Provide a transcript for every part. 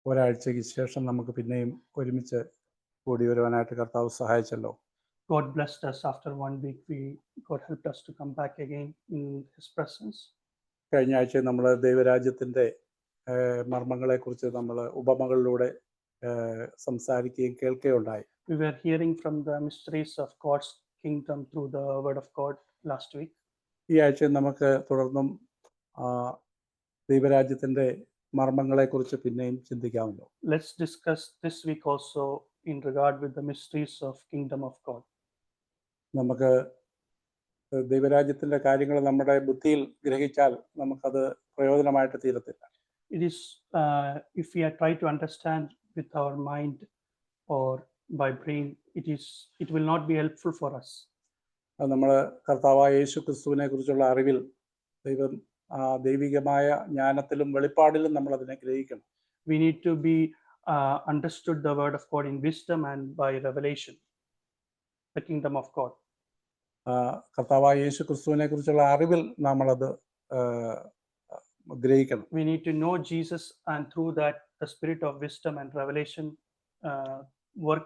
ഒരാഴ്ചയ്ക്ക് ശേഷം നമുക്ക് പിന്നെയും ഒരുമിച്ച് കൂടി വരുവാനായിട്ട് കർത്താവ് സഹായിച്ചല്ലോ. God blessed us. After 1 week, God helped us to come back again in His presence. കഴിഞ്ഞ ആഴ്ച നമ്മൾ ദൈവരാജ്യത്തിൻ്റെ മർമ്മങ്ങളെക്കുറിച്ച് നമ്മൾ ഉപമകളിലൂടെ സംസാരിക്കുകയും കേൾക്കുകയുണ്ടായി. We were hearing from the mysteries of God's kingdom through the word of God last week. ഈ ആഴ്ച നമുക്ക് തുടർന്നും ദൈവരാജ്യത്തിൻ്റെ മർമ്മങ്ങളെക്കുറിച്ച് പിന്നെയും ചിന്തിക്കാമല്ലോ. Let's discuss this week also in regard with the mysteries of kingdom of God. നമുക്ക് ദൈവരാജ്യത്തിൻ്റെ കാര്യങ്ങൾ നമ്മുടെ ബുദ്ധിയിൽ ഗ്രഹിച്ചാൽ നമുക്കത് പ്രയോജനമായിട്ട് തീരത്തില്ല. It is if we are try to understand with our mind or by brain, it will not be helpful for us. അത് നമ്മൾ കർത്താവായ യേശു ക്രിസ്തുവിനെ കുറിച്ചുള്ള അറിവിൽ ദൈവികമായ ജ്ഞാനത്തിലും വെളിപ്പാടിലും നമ്മൾ അതിനെ ഗ്രഹിക്കണം. We need to be understood the word of God in wisdom and by revelation, the kingdom of God. കർത്താവായ യേശു ക്രിസ്തുവിനെ കുറിച്ചുള്ള അറിവിൽ നമ്മളത് ഗ്രഹിക്കണം. We need to know Jesus, and through that the spirit of wisdom and revelation work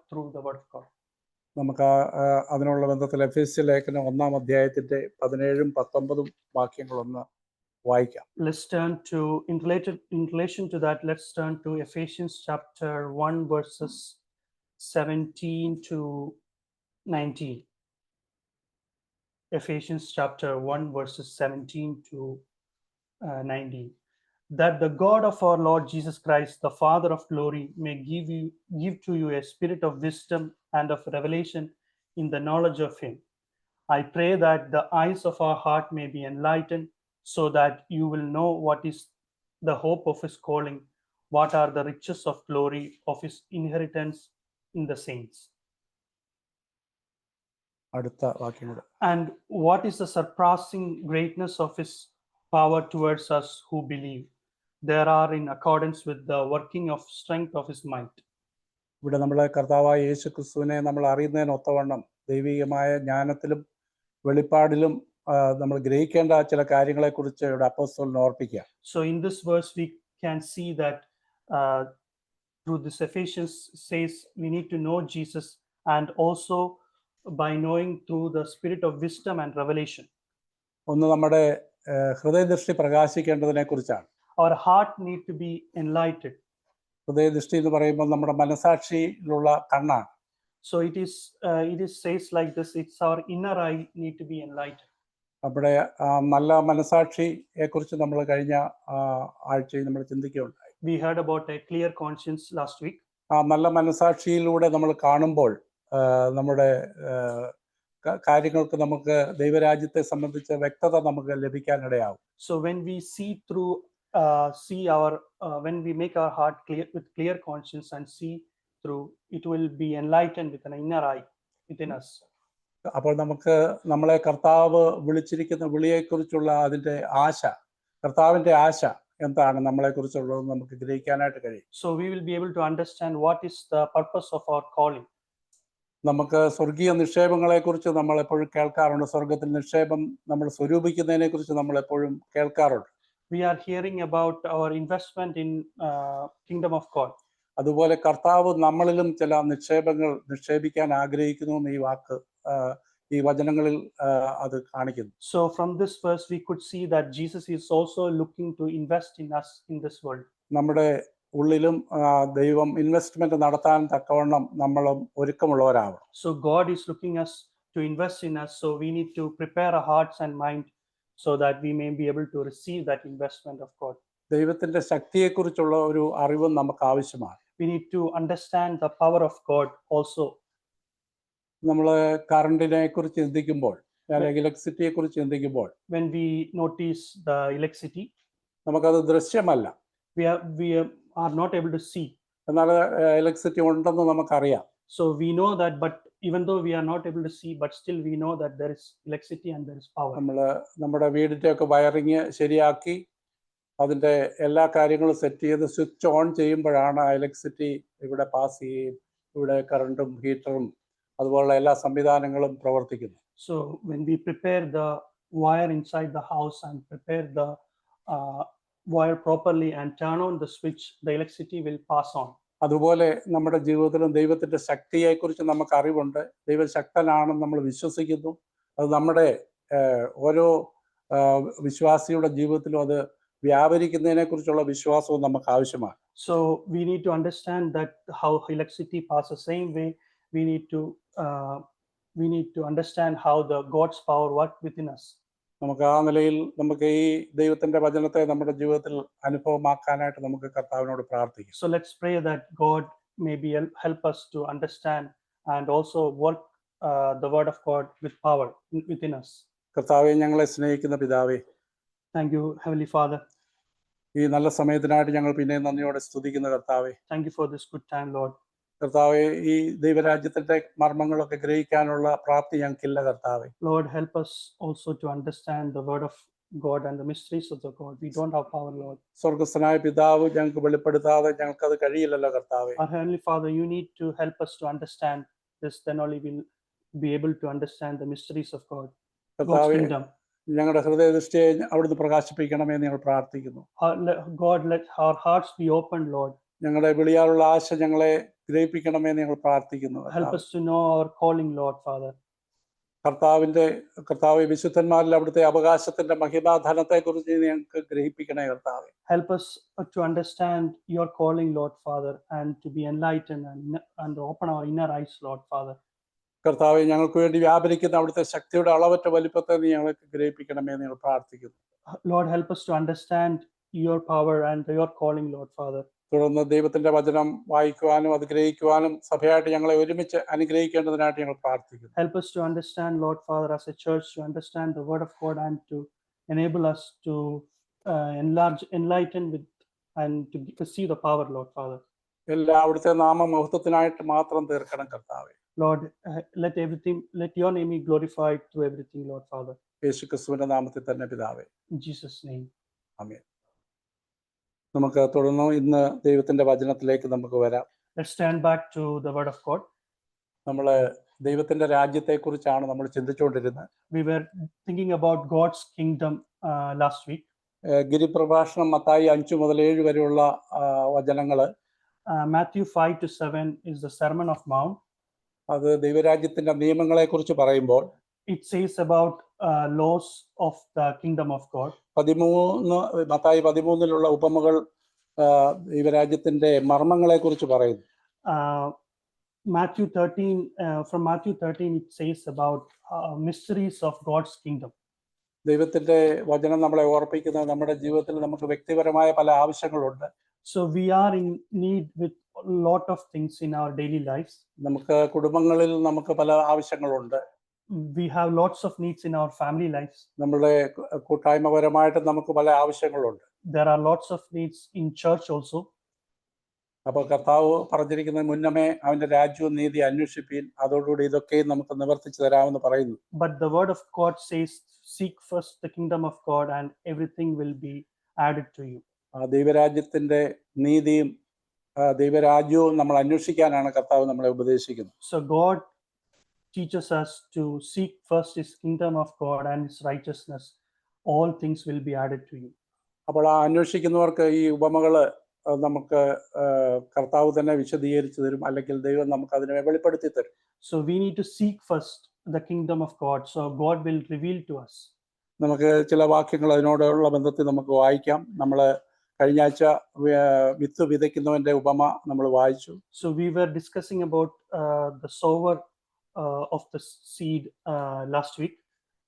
through the word of God. നമുക്ക് അതിനുള്ള ബന്ധത്തിൽ എഫേസ്യ ലേഖനം 1-ാം അധ്യായത്തിന്റെ 17-19 വാക്യങ്ങളൊന്ന് വായിക്കാം. Let's turn to in relation to that, let's turn to Ephesians chapter 1 verses 17 to 19. Ephesians chapter 1 verses 17 to 19. That the God of our Lord Jesus Christ, the Father of glory, may give to you a spirit of wisdom and of revelation in the knowledge of Him. I pray that the eyes of our heart may be enlightened, so that you will know what is the hope of His calling, what are the riches of glory of His inheritance in the saints. അടുത്ത വാക്യം. And what is the surpassing greatness of His power towards us who believe. There are in accordance with the working of strength of His might. ഇവിടെ നമ്മളെ കർത്താവായ യേശു ക്രിസ്തുവിനെ നമ്മൾ അറിയുന്നതിനൊത്തവണ്ണം ദൈവികമായ ജ്ഞാനത്തിലും വെളിപ്പാടിലും നമ്മൾ ഗ്രഹിക്കേണ്ട ചില കാര്യങ്ങളെക്കുറിച്ച് ഇവിടെ അപ്പോസ്തലൻ ഓർപ്പിക്കുക. So in this verse we can see that through this Ephesians says we need to know Jesus, and also by knowing through the spirit of wisdom and revelation. ഒന്ന് നമ്മുടെ ഹൃദയദൃഷ്ടി പ്രകാശിക്കേണ്ടതിനെ കുറിച്ചാണ്. Our heart need to be enlightened. ഹൃദയദൃഷ്ടി എന്ന് പറയുമ്പോൾ നമ്മുടെ മനസാക്ഷിയിലുള്ള കണ്ണാണ്. So it is says like this, it's our inner eye need to be enlightened. അവിടെ നല്ല മനസാക്ഷിയെ കുറിച്ച് നമ്മൾ കഴിഞ്ഞ ആഴ്ചയിൽ നമ്മൾ ചിന്തിക്കുകയുണ്ടായി. We heard about a clear conscience last week. നല്ല മനസാക്ഷിയിലൂടെ നമ്മൾ കാണുമ്പോൾ നമ്മുടെ കാര്യങ്ങൾക്ക് നമുക്ക് ദൈവരാജ്യത്തെ സംബന്ധിച്ച വ്യക്തത നമുക്ക് ലഭിക്കാനിടയാവും. So when we see through when we make our heart clear with clear conscience and see through, it will be enlightened with an inner eye within us. അപ്പോൾ നമുക്ക് നമ്മളെ കർത്താവ് വിളിച്ചിരിക്കുന്ന വിളിയെക്കുറിച്ചുള്ള അതിൻ്റെ ആശ, കർത്താവിൻ്റെ ആശ എന്താണ് നമ്മളെക്കുറിച്ചുള്ളത് നമുക്ക് ഗ്രഹിക്കാനായിട്ട് കഴിയും. So we will be able to understand what is the purpose of our calling. നമുക്ക് സ്വർഗീയ നിക്ഷേപങ്ങളെക്കുറിച്ച് നമ്മൾ എപ്പോഴും കേൾക്കാറുണ്ട്. സ്വർഗത്തിൽ നിക്ഷേപം നമ്മൾ സ്വരൂപിക്കുന്നതിനെ കുറിച്ച് നമ്മൾ എപ്പോഴും കേൾക്കാറുണ്ട്. We are hearing about our investment in kingdom of God. അതുപോലെ കർത്താവ് നമ്മളിലും ചില നിക്ഷേപങ്ങൾ നിക്ഷേപിക്കാൻ ആഗ്രഹിക്കുന്നു എന്ന് ഈ വചനങ്ങളിൽ അത് കാണിക്കുന്നു. So from this verse we could see that Jesus is also looking to invest in us in this world. നമ്മുടെ ഉള്ളിലും ദൈവം ഇൻവെസ്റ്റ്മെന്റ് നടത്താൻ തക്കവണ്ണം നമ്മളും ഒരുക്കമുള്ളവരാവണം. So God is looking us to invest in us, so we need to prepare our hearts and mind so that we may be able to receive that investment of God. ദൈവത്തിന്റെ ശക്തിയെക്കുറിച്ചുള്ള ഒരു അറിവും നമുക്ക് ആവശ്യമാണ്. We need to understand the power of God also. നമ്മൾ കറണ്ടിനെ കുറിച്ച് ചിന്തിക്കുമ്പോൾ, ഇലക്ട്രിസിറ്റിയെ കുറിച്ച് ചിന്തിക്കുമ്പോൾ, when we notice the electricity, നമുക്കത് ദൃശ്യമല്ല. We are not able to see. എന്നാൽ ഇലക്ട്രിസിറ്റി ഉണ്ടെന്ന് നമുക്കറിയാം. So we know that, but even though we are not able to see, but still we know that there is electricity and there is power. നമ്മൾ നമ്മുടെ വീടിന്റെ ഒക്കെ wiring ശരിയാക്കി അതിന്റെ എല്ലാ കാര്യങ്ങളും സെറ്റ് ചെയ്ത് സ്വിച്ച് ഓൺ ചെയ്യുമ്പോഴാണ് ഇലക്ട്രിസിറ്റി ഇവിടെ പാസ് ചെയ്യുകയും ഇവിടെ കറണ്ടും ഹീറ്ററും അതുപോലുള്ള എല്ലാ സംവിധാനങ്ങളും പ്രവർത്തിക്കുന്നു. So when we prepare the wire inside the house and prepare the wire properly and turn on the switch, the electricity will pass on. അതുപോലെ നമ്മുടെ ജീവിതത്തിലും ദൈവത്തിൻ്റെ ശക്തിയെക്കുറിച്ച് നമുക്ക് അറിവുണ്ട്. ദൈവം ശക്തനാണെന്ന് നമ്മൾ വിശ്വസിക്കുന്നു. അത് നമ്മുടെ ഓരോ വിശ്വാസിയുടെ ജീവിതത്തിലും അത് വ്യാപരിക്കുന്നതിനെക്കുറിച്ചുള്ള വിശ്വാസവും നമുക്ക് ആവശ്യമാണ്. So we need to understand that how electricity passes. Same way, we need to understand how the God's power work within us. നമുക്ക് ആ നിലയിൽ നമുക്ക് ഈ ദൈവത്തിൻ്റെ വചനത്തെ നമ്മുടെ ജീവിതത്തിൽ അനുഭവമാക്കാനായിട്ട് നമുക്ക് കർത്താവിനോട് പ്രാർത്ഥിക്കാം. So let's pray that God maybe help us to understand and also work the word of God with power within us. കർത്താവെ, ഞങ്ങളെ സ്നേഹിക്കുന്ന പിതാവേ, Thank you, Heavenly Father. ഈ നല്ല സമയത്തിനായിട്ട് ഞങ്ങൾ പിന്നെ നന്ദിയോടെ സ്തുതിക്കുന്ന കർത്താവേ. Thank you for this good time, Lord. കർത്താവെ, ഈ ദൈവരാജ്യത്തിന്റെ മർമ്മങ്ങളൊക്കെ ഗ്രഹിക്കാനുള്ള പ്രാപ്തി ഞങ്ങൾക്കില്ല കർത്താവെ. Lord, help us also to understand the word of God and the mysteries of the God. We don't have power, Lord. സ്വർഗസ്ഥനായ പിതാവ് ഞങ്ങൾക്ക് വെളിപ്പെടുത്താതെ ഞങ്ങൾക്കത് കഴിയില്ലല്ലോ കർത്താവെ. Our Heavenly Father, you need to help us to understand this, then only we'll be able to understand the mysteries of God, God's കർത്താവെ, kingdom. ഞങ്ങളുടെ ഹൃദയദൃഷ്ടിയെ അവിടുന്ന് പ്രകാശിപ്പിക്കണമേ എന്ന് ഞങ്ങൾ പ്രാർത്ഥിക്കുന്നു. God, let our hearts be opened, Lord. ഞങ്ങളുടെ വിളിയാലുള്ള ആശ ഞങ്ങളെ ഗ്രഹിപ്പിക്കണമേ എന്ന് ഞങ്ങൾ പ്രാർത്ഥിക്കുന്നു. Help us to know our calling, Lord, Father. കർത്താവ് വിശുദ്ധന്മാരിൽ അവിടുത്തെ അവകാശത്തിന്റെ മഹിമാധനത്തെക്കുറിച്ച് ഞങ്ങൾക്ക് ഗ്രഹിപ്പിക്കണേ കർത്താവെ. Help us to understand your calling, Lord, Father, and to be enlightened and open our inner eyes, Lord, Father. കർത്താവെ, ഞങ്ങൾക്ക് വേണ്ടി വ്യാപരിക്കുന്ന അവിടുത്തെ ശക്തിയുടെ അളവറ്റ വലിപ്പത്തെ നീ ഞങ്ങൾക്ക് ഗ്രഹിപ്പിക്കണമേ എന്ന് ഞങ്ങൾ പ്രാർത്ഥിക്കുന്നു. Lord, help us to understand your power and your calling, Lord, Father. തുടർന്ന് ദൈവത്തിന്റെ വചനം വായിക്കുവാനും അത് ഗ്രഹിക്കുവാനും സഭയായിട്ട് ഞങ്ങളെ ഒരുമിച്ച് അനുഗ്രഹിക്കേണ്ടതിനായിട്ട് ഞങ്ങൾ പ്രാർത്ഥിക്കുന്നു. Help us to understand, Lord, Father, as a church, to understand the word of God and to enable us to enlighten with and to see the power, Lord, Father. എല്ലാ അവിടുത്തെ നാമമഹത്വത്തിനായിട്ട് മാത്രം തീർക്കണം കർത്താവെ. Lord, let your name be glorified through everything, Lord, Father. യേശുക്രിസ്തുവിന്റെ നാമത്തിൽ തന്നെ പിതാവേ. In Jesus' name. ആമേൻ. നമുക്ക് തുടർന്ന് ഇന്ന് ദൈവത്തിന്റെ വചനത്തിലേക്ക് നമുക്ക് വരാം. Let's turn back to the word of God. നമ്മൾ ദൈവത്തിന്റെ രാജ്യത്തെക്കുറിച്ചാണ് നമ്മൾ ചിന്തിച്ചുകൊണ്ടിരുന്നത്. We were thinking about God's kingdom last week. ഗിരിപ്രഭാഷണം Mathai 5 മുതൽ 7 വരെയുള്ള വചനങ്ങൾ. Matthew 5 to 7 is the Sermon of Mount. അത് ദൈവരാജ്യത്തിന്റെ നിയമങ്ങളെക്കുറിച്ച് പറയുമ്പോൾ it says about laws of the kingdom of God. Mathai 13 ഉപമകൾ ദൈവരാജ്യത്തിന്റെ മർമ്മങ്ങളെക്കുറിച്ച് പറയുന്നു. Matthew 13, from Matthew 13 it says about mysteries of God's kingdom. ദൈവത്തിന്റെ വചനം നമ്മളെ ഓർപ്പിക്കുന്നത് നമ്മുടെ ജീവിതത്തിൽ നമുക്ക് വ്യക്തിപരമായ പല ആവശ്യങ്ങളുണ്ട്. So we are in need with a lot of things in our daily lives. നമുക്ക് കുടുംബങ്ങളിൽ നമുക്ക് പല ആവശ്യങ്ങളുണ്ട്. We have lots of needs in our family lives. നമ്മുടെ കൂട്ടായ്മപരമായിട്ട് നമുക്ക് പല ആവശ്യങ്ങളുണ്ട്. There are lots of needs in church also. അപ്പോൾ കർത്താവ് പറഞ്ഞിരിക്കുന്നത് മുന്നമേ അവന്റെ രാജ്യവും നീതി അന്വേഷിപ്പീൻ, അതോടുകൂടി ഇതൊക്കെ നമുക്ക് നിവർത്തിച്ചു തരാമെന്ന് പറയുന്നു. But the word of God says, seek first the kingdom of God and everything will be added to you. ദൈവരാജ്യത്തിന്റെ നീതിയും ദൈവരാജ്യവും നമ്മൾ അന്വേഷിക്കാനാണ് കർത്താവ് നമ്മളെ ഉപദേശിക്കുന്നത്. So God teaches us to seek first his kingdom of God and his righteousness. All things will be added to you. അപ്പോൾ ആ അന്വേഷിക്കുന്നവർക്ക് ഈ ഉപമകള് നമുക്ക് കർത്താവ് തന്നെ വിശദീകരിച്ചു തരും, അല്ലെങ്കിൽ ദൈവം നമുക്ക് അതിനെ വെളിപ്പെടുത്തി തരും. So we need to seek first the kingdom of God, so God will reveal to us. നമുക്ക് ചില വാക്യങ്ങൾ അതിനോടുള്ള ബന്ധത്തിൽ നമുക്ക് വായിക്കാം. നമ്മൾ കഴിഞ്ഞ ആഴ്ച വിത്ത് വിതയ്ക്കുന്നവന്റെ ഉപമ നമ്മൾ വായിച്ചു. So we were discussing about the sower of the seed last week.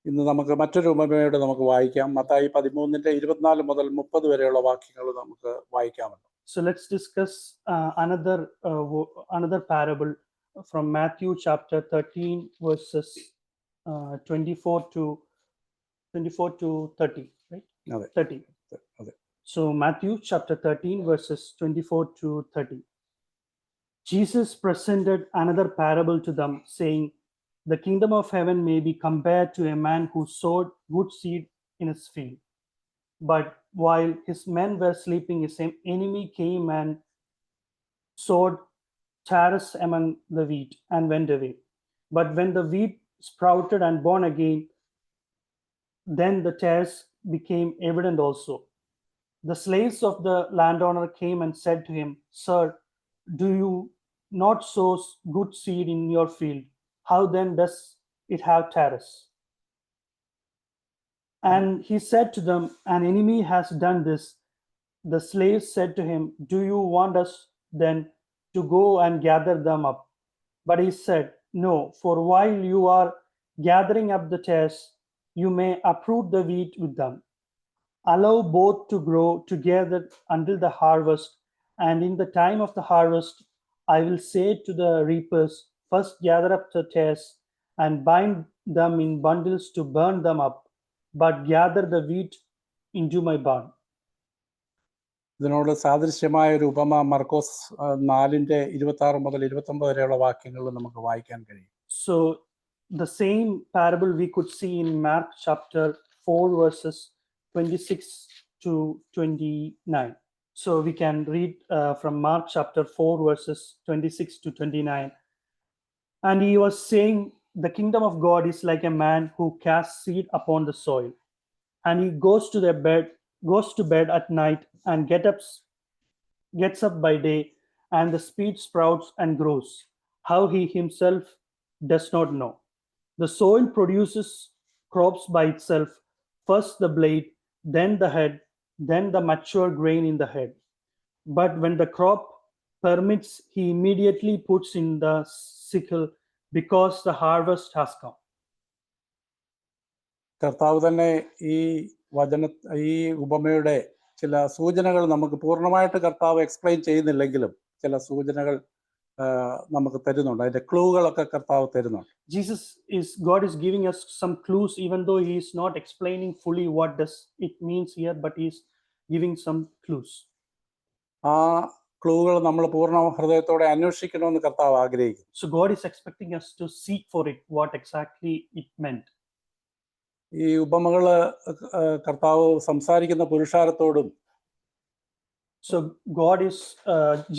ഇന്ന് നമുക്ക് മറ്റൊരു ഉപമയോടെ നമുക്ക് വായിക്കാം. മത്തായി 13:24 മുതൽ 30 വരെയുള്ള വാക്യങ്ങൾ നമുക്ക് വായിക്കാമല്ലോ. So let's discuss another parable from Matthew chapter 13 verses 24 to 30, right? അതെ. 30. അതെ. So Matthew chapter 13 verses 24 to 30. Jesus presented another parable to them, saying, the kingdom of heaven may be compared to a man who sowed good seed in his field. But while his men were sleeping, his enemy came and sowed tares among the wheat and went away. But when the wheat sprouted and born again, then the tares became evident also. The slaves of the landowner came and said to him, Sir, do you not sow good seed in your field? How then does it have tares? And he said to them, An enemy has done this. The slaves said to him, Do you want us then to go and gather them up? But he said, No, for while you are gathering up the tares, you may uproot the wheat with them. Allow both to grow together until the harvest, and in the time of the harvest, I will say to the reapers, First gather up the tares and bind them in bundles to burn them up, but gather the wheat into my barn. ഇതിനോട് സാദൃശ്യമായ ഒരു ഉപമ മർക്കോസ് 4:26 മുതൽ 29 വരെയുള്ള വാക്യങ്ങളിൽ നമുക്ക് വായിക്കാൻ കഴിയും. So the same parable we could see in Mark chapter 4 verses 26 to 29. So we can read from Mark chapter 4 verses 26 to 29. And he was saying, the kingdom of God is like a man who casts seed upon the soil, and he goes to bed at night and gets up by day, and the seed sprouts and grows, how he himself does not know. The soil produces crops by itself, first the blade, then the head, then the mature grain in the head. But when the crop permits, he immediately puts in the sickle, because the harvest has come. കർത്താവ് തന്നെ ഈ ഉപമയുടെ ചില സൂചനകൾ നമുക്ക് പൂർണ്ണമായിട്ട് കർത്താവ് explain ചെയ്യുന്നില്ലെങ്കിലും ചില സൂചനകൾ നമുക്ക് തരുന്നുണ്ട്. അതിന്റെ ക്ലൂകളൊക്കെ കർത്താവ് തരുന്നുണ്ട്. God is giving us some clues, even though he is not explaining fully what does it means here, but he is giving some clues. ആ ക്ലൂകൾ നമ്മൾ പൂർണ്ണ ഹൃദയത്തോടെ അന്വേഷിക്കണമെന്ന് കർത്താവ് ആഗ്രഹിക്കുന്നു. So God is expecting us to seek for it, what exactly it meant. ഈ ഉപമകള് കർത്താവ് സംസാരിക്കുന്ന പുരുഷാരത്തോടും, so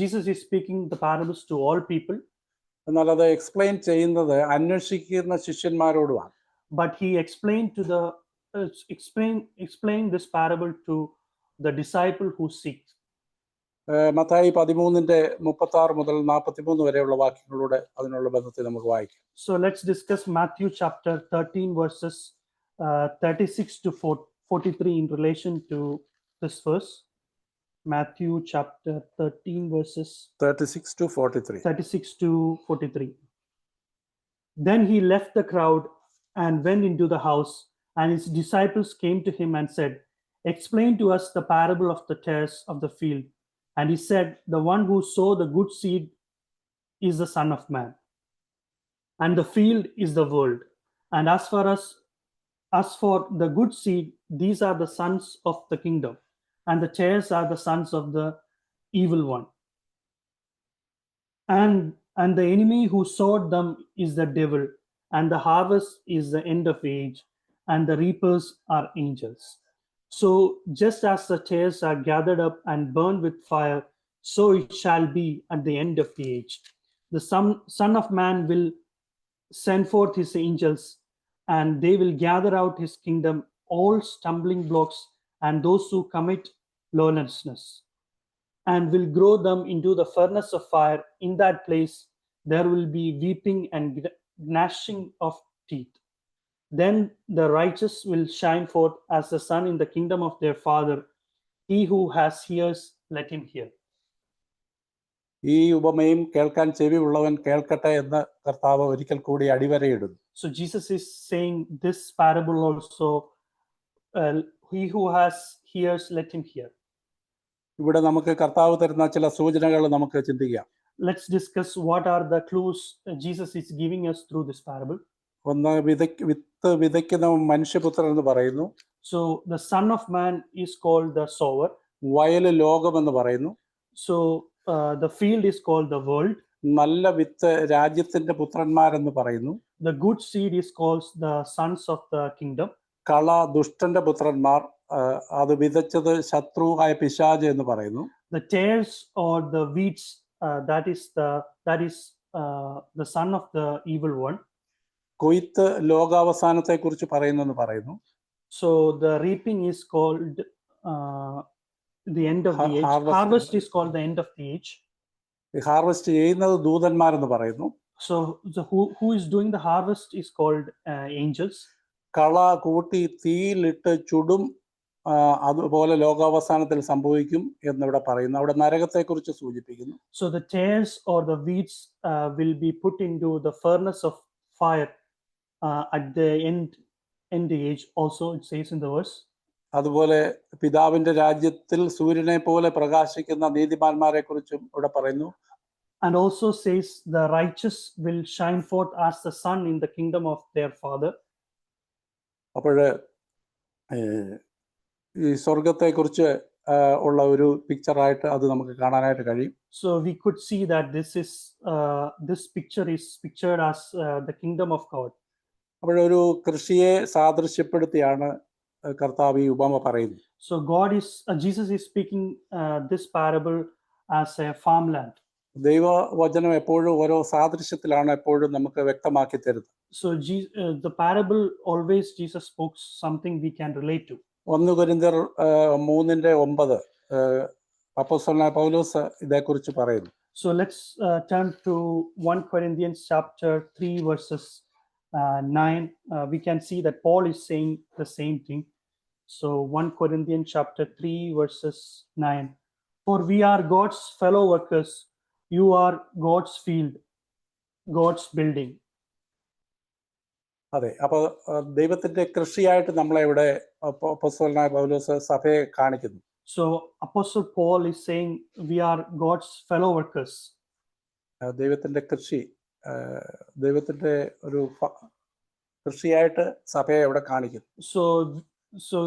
Jesus is speaking the parables to all people, എന്നാൽ അത് എക്സ്പ്ലെയിൻ ചെയ്യുന്നത് അന്വേഷിക്കുന്ന ശിഷ്യന്മാരോടുമാണ്. but he explained this parable to the disciple who seeks. Mathai 13:36 മുതൽ 43 വരെയുള്ള വാക്യങ്ങളൂടെ അതിനുള്ള ബന്ധത്തെ നമുക്ക് വായിക്കാം. So let's discuss Matthew chapter 13 verses 36 to 43 in relation to this verse. Matthew chapter 13 verses 36 to 43. 36 to 43. Then he left the crowd and went into the house, and his disciples came to him and said, Explain to us the parable of the tares of the field. And he said, The one who sowed the good seed is the Son of Man, and the field is the world. And as for the good seed, these are the sons of the kingdom, and the tares are the sons of the evil one. And the enemy who sowed them is the devil, and the harvest is the end of age, and the reapers are angels. So just as the tares are gathered up and burned with fire, so it shall be at the end of the age. The Son of Man will send forth his angels, and they will gather out his kingdom all stumbling blocks and those who commit lawlessness, and will throw them into the furnace of fire. In that place there will be weeping and gnashing of teeth. Then the righteous will shine forth as the sun in the kingdom of their Father. He who has ears, let him hear. ഈ ഉപമയും കേൾക്കാൻ ചെവിയുള്ളവൻ കേൾക്കട്ടെ എന്ന് കർത്താവ് ഒരിക്കൽ കൂടി അടിവരയിടുന്നു. So Jesus is saying this parable also, he who has ears, let him hear. ഇവിടെ നമുക്ക് കർത്താവ് തരുന്ന ചില സൂചനകൾ നമുക്ക് ചിന്തിക്കാം. Let's discuss what are the clues Jesus is giving us through this parable. ഒന്ന് വിത്ത് വിതയ്ക്കുന്ന മനുഷ്യപുത്രൻ എന്ന് പറയുന്നു. So the Son of Man is called the sower. വയല് ലോകം എന്ന് പറയുന്നു. So the field is called the world. നല്ല വിത്ത് രാജ്യത്തിന്റെ പുത്രന്മാരെന്ന് പറയുന്നു. The good seed is called the sons of the kingdom. കള ദുഷ്ടന്റെ പുത്രന്മാർ, അത് വിതച്ചത് ശത്രുവായ പിശാച് എന്ന് പറയുന്നു. The tares or the weeds, that is the son of the evil one. കൊയ്ത്ത് ലോകാവസാനത്തെ കുറിച്ച് പറയുന്നെന്ന് പറയുന്നു. So the reaping is called the end of the age. Harvest is called the end of the age. ഈ harvest ചെയ്യുന്നത് ദൂതന്മാരെന്ന് പറയുന്നു. So who is doing the harvest is called angels. കള കൂട്ടി തീയിലിട്ട് ചുടും, അതുപോലെ ലോകാവസാനത്തിൽ സംഭവിക്കും എന്നിവിടെ പറയുന്നു. അവിടെ നരകത്തെക്കുറിച്ച് സൂചിപ്പിക്കുന്നു. So the tares or the weeds will be put into the furnace of fire at the end age also, it says in the verse. അതുപോലെ പിതാവിന്റെ രാജ്യത്തിൽ സൂര്യനെ പോലെ പ്രകാശിക്കുന്ന നീതിമാന്മാരെ കുറിച്ചും ഇവിടെ പറയുന്നു. And also says the righteous will shine forth as the sun in the kingdom of their father. അപ്പോൾ ഈ സ്വർഗത്തെക്കുറിച്ച് ഉള്ള ഒരു പിക്ചറായിട്ട് അത് നമുക്ക് കാണാനായിട്ട് കഴിയും. So we could see that this picture is pictured as the kingdom of God. അപ്പോഴൊരു കൃഷിയെ സാദൃശ്യപ്പെടുത്തിയാണ് കർത്താവ് ഈ ഉപമ പറയുന്നത്. So Jesus is speaking this parable as a farmland. ദൈവവചനം എപ്പോഴും ഓരോ സാദൃശ്യത്തിലാണ് എപ്പോഴും നമുക്ക് വ്യക്തമാക്കി തരുന്നത്. So the parable always Jesus spoke something we can relate to. 1 കൊരിന്ത്യർ 3:9 അപ്പോസ്തലനായ പൗലോസ് ഇതേക്കുറിച്ച് പറയുന്നു. So let's turn to 1 Corinthians chapter 3 verses 9. We can see that Paul is saying the same thing. So 1 Corinthians chapter 3 verses 9. For we are God's fellow workers. You are God's field, God's building. അതെ, അപ്പോൾ ദൈവത്തിന്റെ കൃഷിയായിട്ട് നമ്മളെ ഇവിടെ അപ്പോസ്തലനായ പൗലോസ് സഭയെ കാണിക്കുന്നു. So Apostle Paul is saying we are God's fellow workers. ദൈവത്തിന്റെ കൃഷി, ദൈവത്തിന്റെ ഒരു കൃഷിയായിട്ട് സഭയെ ഇവിടെ കാണിക്കുന്നു. So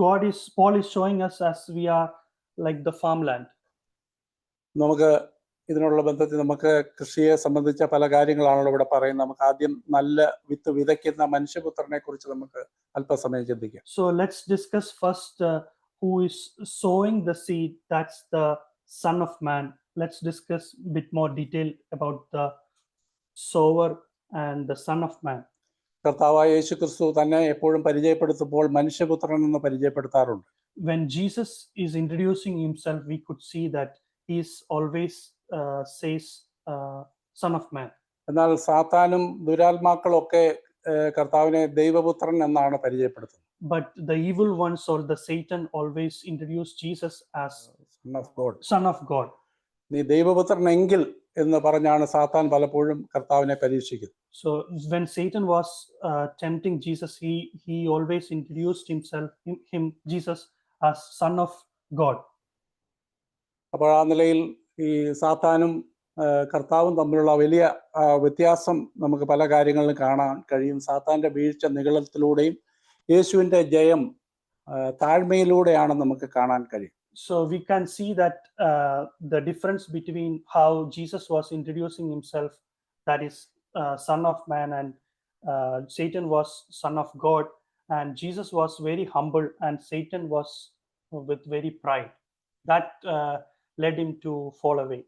Paul is showing us as we are like the farmland. നമുക്ക് ഇതിനുള്ള ബന്ധത്തിൽ നമുക്ക് കൃഷിയെ സംബന്ധിച്ച പല കാര്യങ്ങളാണല്ലോ ഇവിടെ പറയുന്നത്. നമുക്ക് ആദ്യം നല്ല വിത്ത് വിതയ്ക്കുന്ന മനുഷ്യപുത്രനെ കുറിച്ച് നമുക്ക് അല്പസമയം ചിന്തിക്കാം. So let's discuss first who is sowing the seed. That's the Son of Man. Let's discuss a bit more detail about the sower and the Son of Man. കർത്താവായ യേശുക്രിസ്തു തന്നെ എപ്പോഴും പരിചയപ്പെടുത്തുമ്പോൾ മനുഷ്യപുത്രൻ എന്ന് പരിചയപ്പെടുത്താറുണ്ട്. When Jesus is introducing himself, we could see that he is always says Son of Man. എന്നാൽ സാത്താനും ദുരാത്മാക്കളൊക്കെ കർത്താവിനെ ദൈവപുത്രൻ എന്നാണ് പരിചയപ്പെടുത്തുന്നത്. But the evil ones or the Satan always introduce Jesus as Son of God. Son of God. നീ ദൈവപുത്രനെങ്കിൽ എന്ന് പറഞ്ഞാണ് സാത്താൻ പലപ്പോഴും കർത്താവിനെ പരീക്ഷിക്കുന്നത്. So when Satan was tempting Jesus, he always introduced Jesus as Son of God. അപ്പോൾ ആ നിലയിൽ ഈ സാത്താനും കർത്താവും തമ്മിലുള്ള വലിയ വ്യത്യാസം നമുക്ക് പല കാര്യങ്ങളിലും കാണാൻ കഴിയും. സാത്താന്റെ വീഴ്ച നിഗളത്തിലൂടെയും യേശുവിന്റെ ജയം താഴ്മയിലൂടെയാണ് നമുക്ക് കാണാൻ കഴിയും. So we can see that the difference between how Jesus was introducing himself, that is Son of Man, and Satan was Son of God, and Jesus was very humble and Satan was with very pride. That led him to fall away.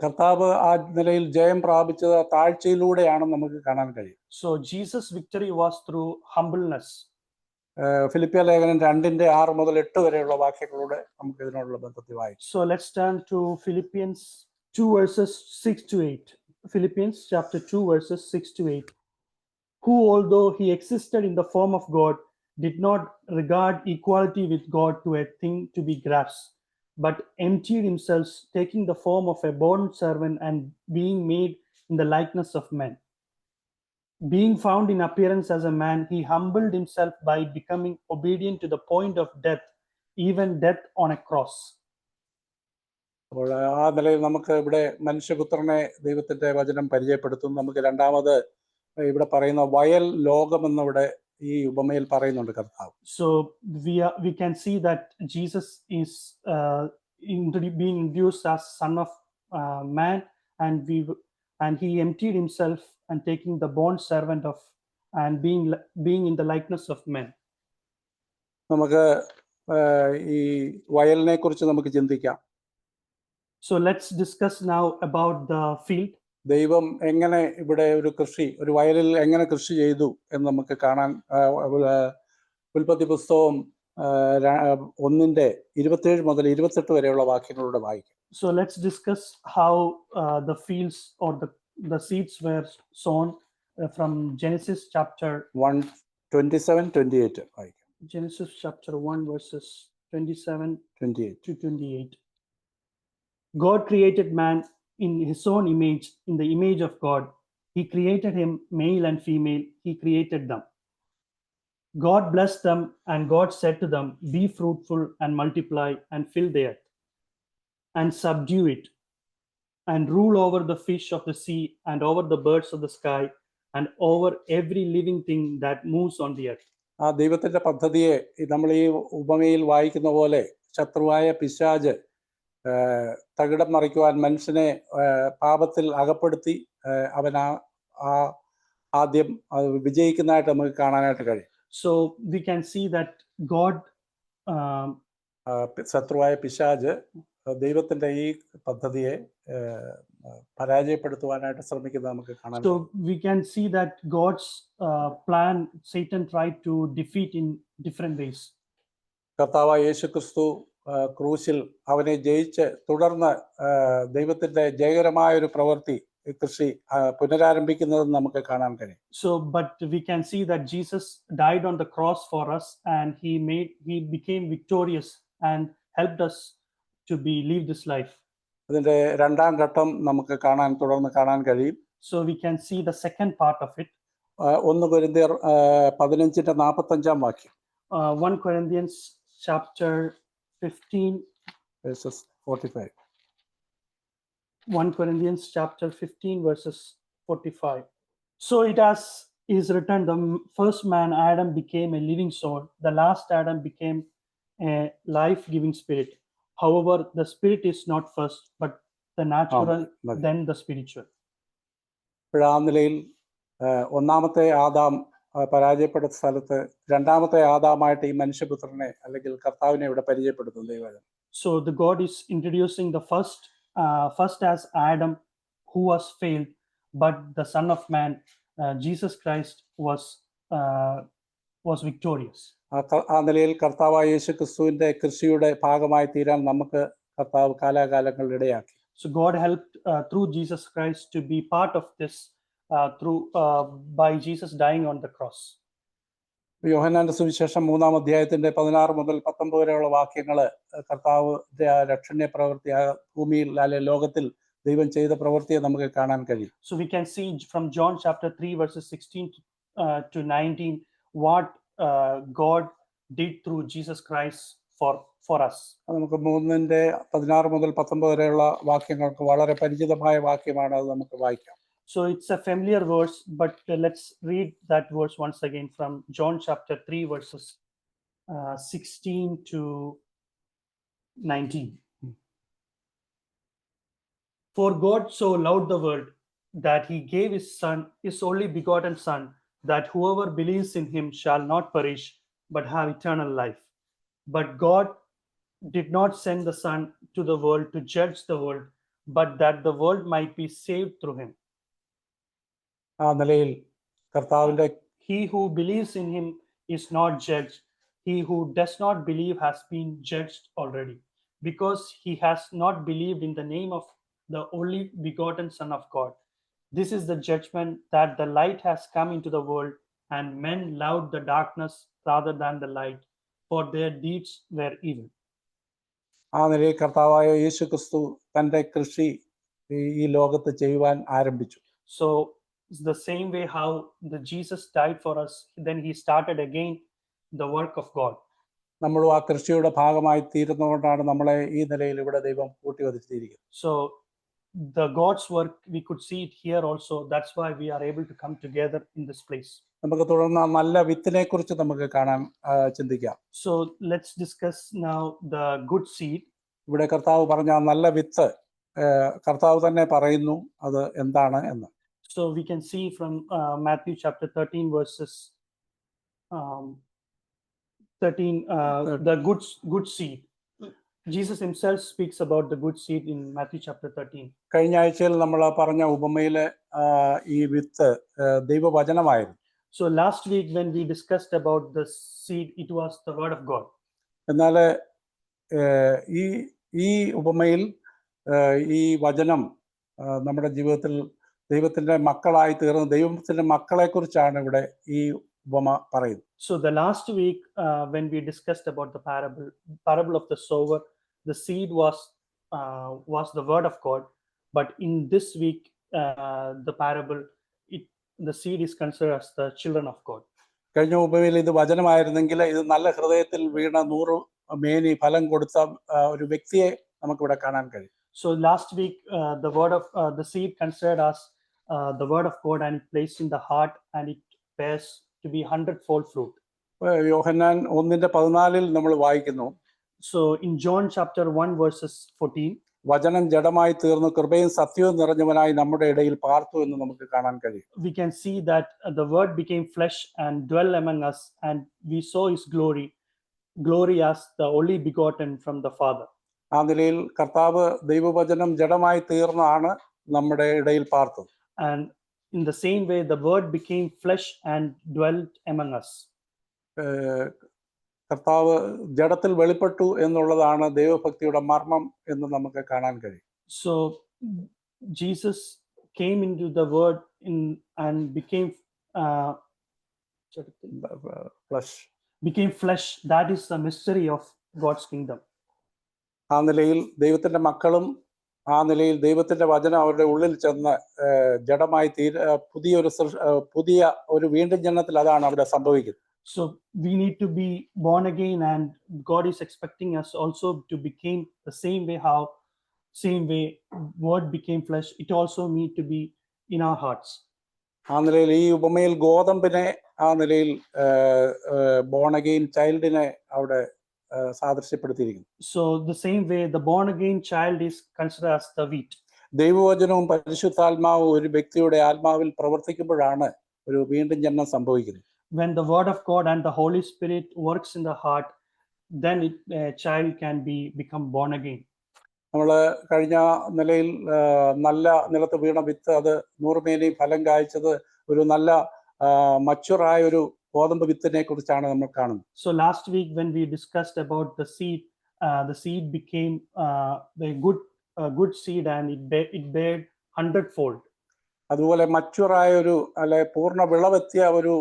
കർത്താവ് ആ നിലയിൽ ജയം പ്രാപിച്ചത് താഴ്ചയിലൂടെയാണ് നമുക്ക് കാണാൻ കഴിയും. So Jesus' victory was through humbleness. ഫിലിപ്പിയ ലേഖനം 2:6-8 വരെയുള്ള വാക്യങ്ങളൂടെ നമുക്ക് ഇതിനോടുള്ള ബന്ധത്തിൽ വായിക്കാം. So let's turn to Philippians 2 verses 6-8. Philippians chapter 2 verses 6-8. Who, although he existed in the form of God, did not regard equality with God to a thing to be grasped, but emptied himself, taking the form of a bond servant and being made in the likeness of men. Being found in appearance as a man, he humbled himself by becoming obedient to the point of death, even death on a cross. അപ്പോൾ ആ നിലയിൽ നമുക്ക് ഇവിടെ മനുഷ്യപുത്രനെ ദൈവത്തിന്റെ വചനം പരിചയപ്പെടുത്തും. നമുക്ക് രണ്ടാമത് ഇവിടെ പറയുന്ന വയൽ ലോകം എന്നിവിടെ ഈ ഉപമയിൽ പറയുന്നുണ്ട് കർത്താവ്. So we can see that Jesus is being introduced as Son of Man, and he emptied himself and taking the bond servant of and being in the likeness of men. നമുക്ക് ഈ വയലിനെ കുറിച്ച് നമുക്ക് ചിന്തിക്കാം. So let's discuss now about the field. ദൈവം എങ്ങനെ ഇവിടെ ഒരു വയലിൽ എങ്ങനെ കൃഷി ചെയ്തു എന്ന് നമുക്ക് കാണാൻ ഉൽപ്പത്തി പുസ്തകം ഒന്നിന്റെ 27 മുതൽ 28 വരെയുള്ള വാക്യങ്ങളിലൂടെ വായിക്കും. So let's discuss how the fields or the seeds were sown from Genesis chapter 1:27-28 വായിക്കും. Genesis chapter 1 verses 27 28. to 28. God created man in his own image, in the image of God. He created him, male and female, he created them. God blessed them, and God said to them, be fruitful and multiply and fill the earth and subdue it and rule over the fish of the sea and over the birds of the sky and over every living thing that moves on the earth. ആ ദൈവത്തിന്റെ പദ്ധതിയെ നമ്മൾ ഈ ഉപമയിൽ വായിക്കുന്ന പോലെ ശത്രുവായ പിശാച് തകിടം മറിക്കുവാൻ മനുഷ്യനെ പാപത്തിൽ അകപ്പെടുത്തി അവൻ ആദ്യം വിജയിക്കുന്നതായിട്ട് നമുക്ക് കാണാനായിട്ട് കഴിയും. So we can see that God ശത്രുവായ പിശാച് ദൈവത്തിന്റെ ഈ പദ്ധതിയെ പരാജയപ്പെടുത്തുവാനായിട്ട് ശ്രമിക്കുന്നത് നമുക്ക് കാണാൻ. So we can see that God's plan Satan tried to defeat in different ways. കർത്താവായ യേശുക്രിസ്തു ക്രൂശിൽ അവനെ ജയിച്ച് തുടർന്ന് ദൈവത്തിന്റെ ജയകരമായ ഒരു പ്രവൃത്തി കൃഷി പുനരാരംഭിക്കുന്നത് നമുക്ക് കാണാൻ കഴിയും. So but we can see that Jesus died on the cross for us, and he became victorious and helped us to live this life. അതിന്റെ രണ്ടാം ഘട്ടം നമുക്ക് തുടർന്ന് കാണാൻ കഴിയും. So we can see the second part of it. 1 കൊരിന്ത്യർ 15:45 വാക്യം. 1 Corinthians chapter 15 verses 45. 1 Corinthians chapter 15 verses 45. So it is written, the first man Adam became a living soul, the last Adam became a life-giving spirit. However, the spirit is not first, but the natural, then the spiritual. ആ നിലയിൽ ഒന്നാമത്തെ Adam പരാജയപ്പെട്ട സ്ഥലത്ത് രണ്ടാമത്തെ ആദാമായിട്ട് ഈ മനുഷ്യപുത്രനെ അല്ലെങ്കിൽ കർത്താവിനെ ഇവിടെ പരിചയപ്പെടുത്തുന്നു ദൈവം. So the God is introducing the first as Adam, who was failed, but the Son of Man, Jesus Christ, was victorious. ആ നിലയിൽ കർത്താവായ യേശുക്രിസ്തുവിന്റെ കൃഷിയുടെ ഭാഗമായി തീരാൻ നമുക്ക് കർത്താവ് കാലാകാലങ്ങളിൽ ഇടയാക്കി. So God helped through Jesus Christ to be part of this by Jesus dying on the cross. യോഹന്നാന്റെ സുവിശേഷം 3-ാം അധ്യായത്തിന്റെ 16 മുതൽ 19 വരെയുള്ള വാക്യങ്ങള് കർത്താവിന്റെ രക്ഷണീയ പ്രവൃത്തി ഭൂമിയിൽ അല്ലെ ലോകത്തിൽ ദൈവം ചെയ്ത പ്രവൃത്തിയെ നമുക്ക് കാണാൻ കഴിയും. So we can see from John chapter 3 verses 16 to 19 what God did through Jesus Christ for us. നമുക്ക് 3:16 മുതൽ 19 വരെയുള്ള വാക്യങ്ങൾക്ക് വളരെ പരിചിതമായ വാക്യമാണ്, അത് നമുക്ക് വായിക്കാം. So it's a familiar verse, but let's read that verse once again from John chapter 3 verses 16 to 19. For God so loved the world that he gave his son, his only begotten son, that whoever believes in him shall not perish but have eternal life. But God did not send the son to the world to judge the world, but that the world might be saved through him. ആ നിലയിൽ കർത്താവിന്റെ He who believes in him is not judged. He who does not believe has been judged already, because he has not believed in the name of the only begotten Son of God. This is the judgment, that the light has come into the world, and men loved the darkness rather than the light, for their deeds were evil. ആ നിലയിൽ കർത്താവായ യേശുക്രിസ്തു തന്റെ കൃഷി ഈ ലോകത്ത് ചെയ്യുവാൻ ആരംഭിച്ചു. So it's the same way how Jesus died for us, then he started again the work of God. നമ്മളും ആ കൃഷിയുടെ ഭാഗമായി തീരുന്നതുകൊണ്ടാണ് നമ്മളെ ഈ നിലയിൽ ഇവിടെ ദൈവം കൂട്ടിവധിച്ചിരിക്കുന്നത്. So the God's work, we could see it here also. That's why we are able to come together in this place. നമുക്ക് തുടർന്ന് നല്ല വിത്തിനെ കുറിച്ച് നമുക്ക് ചിന്തിക്കാം. So let's discuss now the good seed. ഇവിടെ കർത്താവ് പറഞ്ഞ നല്ല വിത്ത് കർത്താവ് തന്നെ പറയുന്നു അത് എന്താണ് എന്ന്. So we can see from Matthew chapter 13 verses 13 the good seed. Jesus himself speaks about the good seed in Matthew chapter 13. കഴിഞ്ഞ ആഴ്ചയിൽ നമ്മൾ പറഞ്ഞ ഉപമയിലെ ഈ വിത്ത് ദൈവവചനമായിരുന്നു. So last week when we discussed about the seed, it was the word of God. എന്നാൽ ഈ ഈ ഉപമയിൽ ഈ വചനം നമ്മുടെ ജീവിതത്തിൽ ദൈവത്തിൻ്റെ മക്കളായി തീർന്ന ദൈവത്തിൻ്റെ മക്കളെക്കുറിച്ചാണ് ഇവിടെ ഈ ഉപമ പറയുന്നത്. So the last week, when we discussed about the parable of the sower, the seed was the word of God. But in this week, the parable, the seed is considered as the children of God. കഴിഞ്ഞ ഉപമയിൽ ഇത് വചനമായിരുന്നെങ്കിൽ ഇത് നല്ല ഹൃദയത്തിൽ വീണ 100 മേനി ഫലം കൊടുത്ത ഒരു വ്യക്തിയെ നമുക്കിവിടെ കാണാൻ കഴിയും. So last week, the seed considered as the word of God, and it placed in the heart, and it bears to be 100-fold fruit. യോഹന്നാൻ 1:14 നമ്മൾ വായിക്കുന്നു. So in John chapter 1 verses 14, വചനം ജഡമായി തീർന്നു കൃപയും സത്യവും നിറഞ്ഞവനായി നമ്മുടെ ഇടയിൽ പാർത്തു എന്ന് നമുക്ക് കാണാൻ കഴിയും. we can see that the word became flesh and dwell among us, and we saw his glory as the only begotten from the Father. ആ നിലയിൽ കർത്താവ് ദൈവവചനം ജഡമായി തീർന്നാണ് നമ്മുടെ ഇടയിൽ പാർത്തത്. And in the same way, the word became flesh and dwelt among us. കർത്താവ് ജഡത്തിൽ വെളിപ്പെട്ടു എന്നുള്ളതാണ് ദൈവഭക്തിയുടെ മർമ്മം എന്ന് നമുക്ക് കാണാൻ കഴിയും. So Jesus came into the word and became flesh. That is the mystery of God's kingdom. ആ നിലയിൽ ദൈവത്തിന്റെ മക്കളും ആ നിലയിൽ ദൈവത്തിന്റെ വചനം അവരുടെ ഉള്ളിൽ ചെന്ന് ജഡമായി പുതിയ ഒരു വീണ്ടും ജനനത്തിൽ അതാണ് അവിടെ സംഭവിക്കുന്നത്. So we need to be born again, and God is expecting us also to become the same way word became flesh. It also need to be in our hearts. ആ നിലയിൽ ഈ ഉപമയിൽ ഗോതമ്പിനെ ആ നിലയിൽ born again ചൈൽഡിനെ അവിടെ സാദൃശ്യപ്പെടുത്തിയിരിക്കുന്നു. So the same way the born again child is considered as the wheat. ദൈവവചനവും പരിശുദ്ധാത്മാവും ഒരു വ്യക്തിയുടെ ആത്മാവിൽ പ്രവർത്തിക്കുമ്പോഴാണ് ഒരു വീണ്ടും ജനനം സംഭവിക്കുന്നത്. When the word of God and the Holy Spirit works in the heart, then a child can become born again. നമ്മൾ കഴിഞ്ഞ നിലയിൽ നല്ല നിലത്ത് വീണ വിത്ത് അത് 100 മേനി ഫലം കായ്ച്ചത് ഒരു നല്ല മച്ചുറായ ഒരു ഗോതമ്പ് വിത്തിനെ കുറിച്ചാണ് നമ്മൾ കാണുന്നത്. So last week when we discussed about the seed became the good seed, and it bare 100-fold. അതുപോലെ മച്ചുറായ ഒരു അല്ലെ പൂർണ്ണ വിളവെത്തിയ ഒരു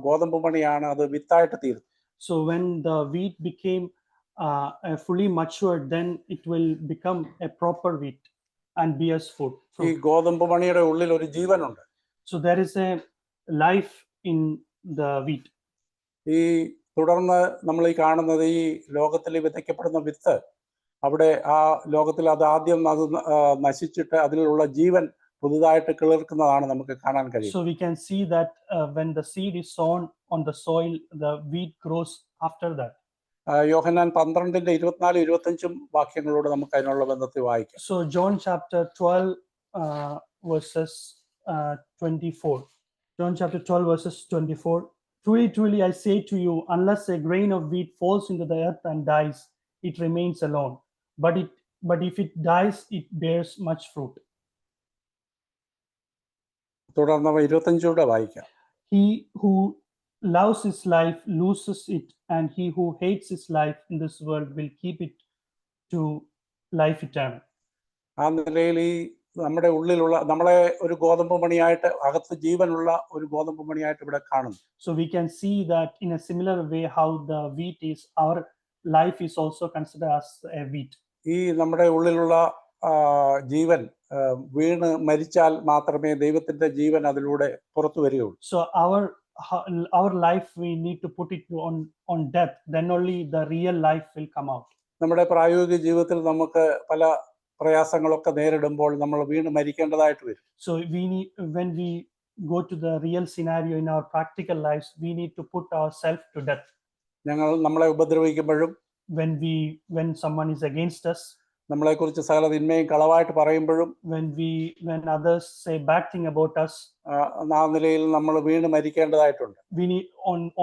ഗോതമ്പ് മണിയാണ് അത് വിത്തായിട്ട് തീരുന്നത്. So when the wheat became fully matured, then it will become a proper wheat and bears fruit. ഈ ഗോതമ്പ് മണിയുടെ ഉള്ളിൽ ഒരു ജീവനുണ്ട്. So there is a life in the wheat. ഈ തുടർന്ന് നമ്മൾ ഈ കാണുന്നത് ഈ ലോകത്തിൽ വിതയ്ക്കപ്പെടുന്ന വിത്ത് അവിടെ ആ ലോകത്തിൽ അത് ആദ്യം അത് നശിച്ചിട്ട് അതിലുള്ള ജീവൻ പുതുതായിട്ട് കിളിർക്കുന്നതാണ് നമുക്ക് കാണാൻ കഴിയും. So we can see that when the seed is sown on the soil, the wheat grows after that. യോഹന്നാൻ 12:24-25 വാക്യങ്ങളോട് നമുക്ക് അതിനുള്ള ബന്ധത്തിൽ വായിക്കാം. So John chapter 12 verses 24. John chapter 12 verses 24. Truly, truly, I say to you, unless a grain of wheat falls into the earth and dies, it remains alone. But if it dies, it bears much fruit. തുടർന്ന് 25 വായിക്കാം. He who loves his life loses it, and he who hates his life in this world will keep it to life eternal. ആ നിലയിൽ ഈ നമ്മുടെ ഉള്ളിലുള്ള നമ്മളെ ഒരു ഗോതമ്പ് മണിയായിട്ട് അകത്ത് ജീവനുള്ള ഒരു ഗോതമ്പ് മണിയായിട്ട് ഇവിടെ കാണുന്നു. So we can see that in a similar way how the wheat is, our life is also considered as a wheat. ഈ നമ്മുടെ ഉള്ളിലുള്ള ജീവൻ വീണ് മരിച്ചാൽ മാത്രമേ ദൈവത്തിന്റെ ജീവൻ അതിലൂടെ പുറത്തു വരികയുള്ളൂ. So our life, we need to put it on death, then only the real life will come out. നമ്മുടെ പ്രായോഗിക ജീവിതത്തിൽ നമുക്ക് പല പ്രയാസങ്ങളൊക്കെ നേരിടുമ്പോൾ നമ്മൾ വീണ് മരിക്കേണ്ടതായിട്ട് വരും. So when we go to the real scenario in our practical lives, we need to put ourselves to death. നമ്മളെ ഉപദ്രവിക്കുമ്പോഴും when someone is against us, നമ്മളെക്കുറിച്ച് സകല തിന്മയും കളവായിട്ട് പറയുമ്പോഴും when others say bad thing about us, ആ നിലയിൽ നമ്മൾ വീണ് മരിക്കേണ്ടതായിട്ടുണ്ട്. we need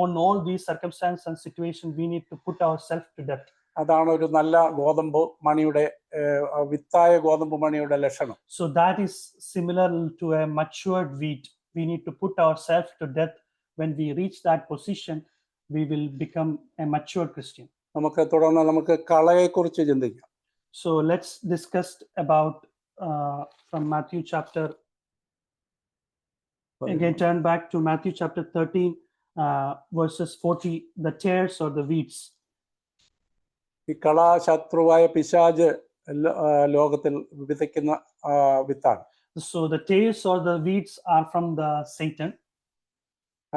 on all these circumstances and situations, we need to put ourselves to death. അതാണ് ഒരു നല്ല ഗോതമ്പ് മണിയുടെ വിത്തായ ഗോതമ്പ് മണിയുടെ ലക്ഷണം. So that is similar to a matured wheat. We need to put ourselves to death. When we reach that position, we will become a mature Christian. നമുക്ക് തുടർന്ന് നമുക്ക് കളയെക്കുറിച്ച് ചിന്തിക്കാം. So let's discuss about from Matthew chapter. Again, turn back to Matthew chapter 13, verses 40. The tares or the weeds. ഈ കള ശത്രുവായ പിശാച് ലോകത്തിൽ വിതയ്ക്കുന്ന വിത്താണ്. So the tares or the weeds are from the Satan.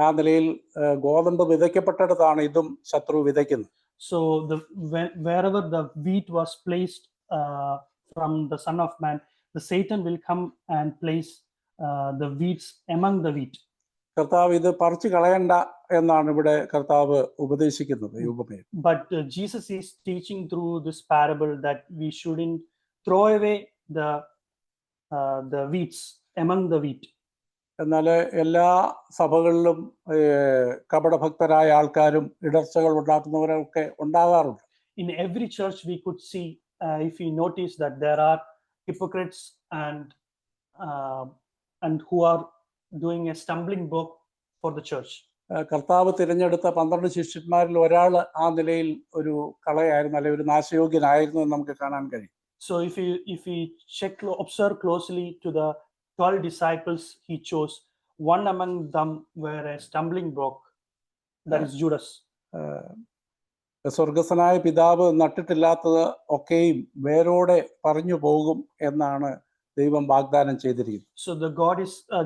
ആ നിലയിൽ ഗോതമ്പ് വിതയ്ക്കപ്പെട്ടിടത്താണ് ഇതും ശത്രു വിതയ്ക്കുന്നത്. So wherever the wheat was placed from the Son of Man, the Satan will come and place the weeds among the wheat. കർത്താവ് ഇത് പറിച്ചു കളയണ്ട എന്നാണ് ഇവിടെ കർത്താവ് ഉപദേശിക്കുന്നത് ഈ ഉപമയിൽ. But Jesus is teaching through this parable that we shouldn't throw away the weeds among the wheat. എന്നാൽ എല്ലാ സഭകളിലും കപടഭക്തരായ ആൾക്കാരും ഇടർച്ചകൾ ഉണ്ടാക്കുന്നവരൊക്കെ ഉണ്ടാകാറുണ്ട്. In every church we could see, if we notice that there are hypocrites and who are doing a stumbling block for the church. കർത്താവ് തിരഞ്ഞെടുത്ത 12 ശിഷ്യന്മാരിൽ ഒരാൾ ആ നിലയിൽ ഒരു കളയായിരുന്നു, അല്ലെങ്കിൽ ഒരു നാശയോഗ്യനായിരുന്നു എന്ന് നമുക്ക് കാണാൻ കഴിയും. So if we observe closely to the 12 disciples he chose, one among them were a stumbling block, that is Judas. സ്വർഗസ്വനായ പിതാവ് നട്ടിട്ടില്ലാത്തത് ഒക്കെയും വേരോടെ പറഞ്ഞു പോകും എന്നാണ് ദൈവം വാഗ്ദാനം ചെയ്തിരിക്കുന്നത്. So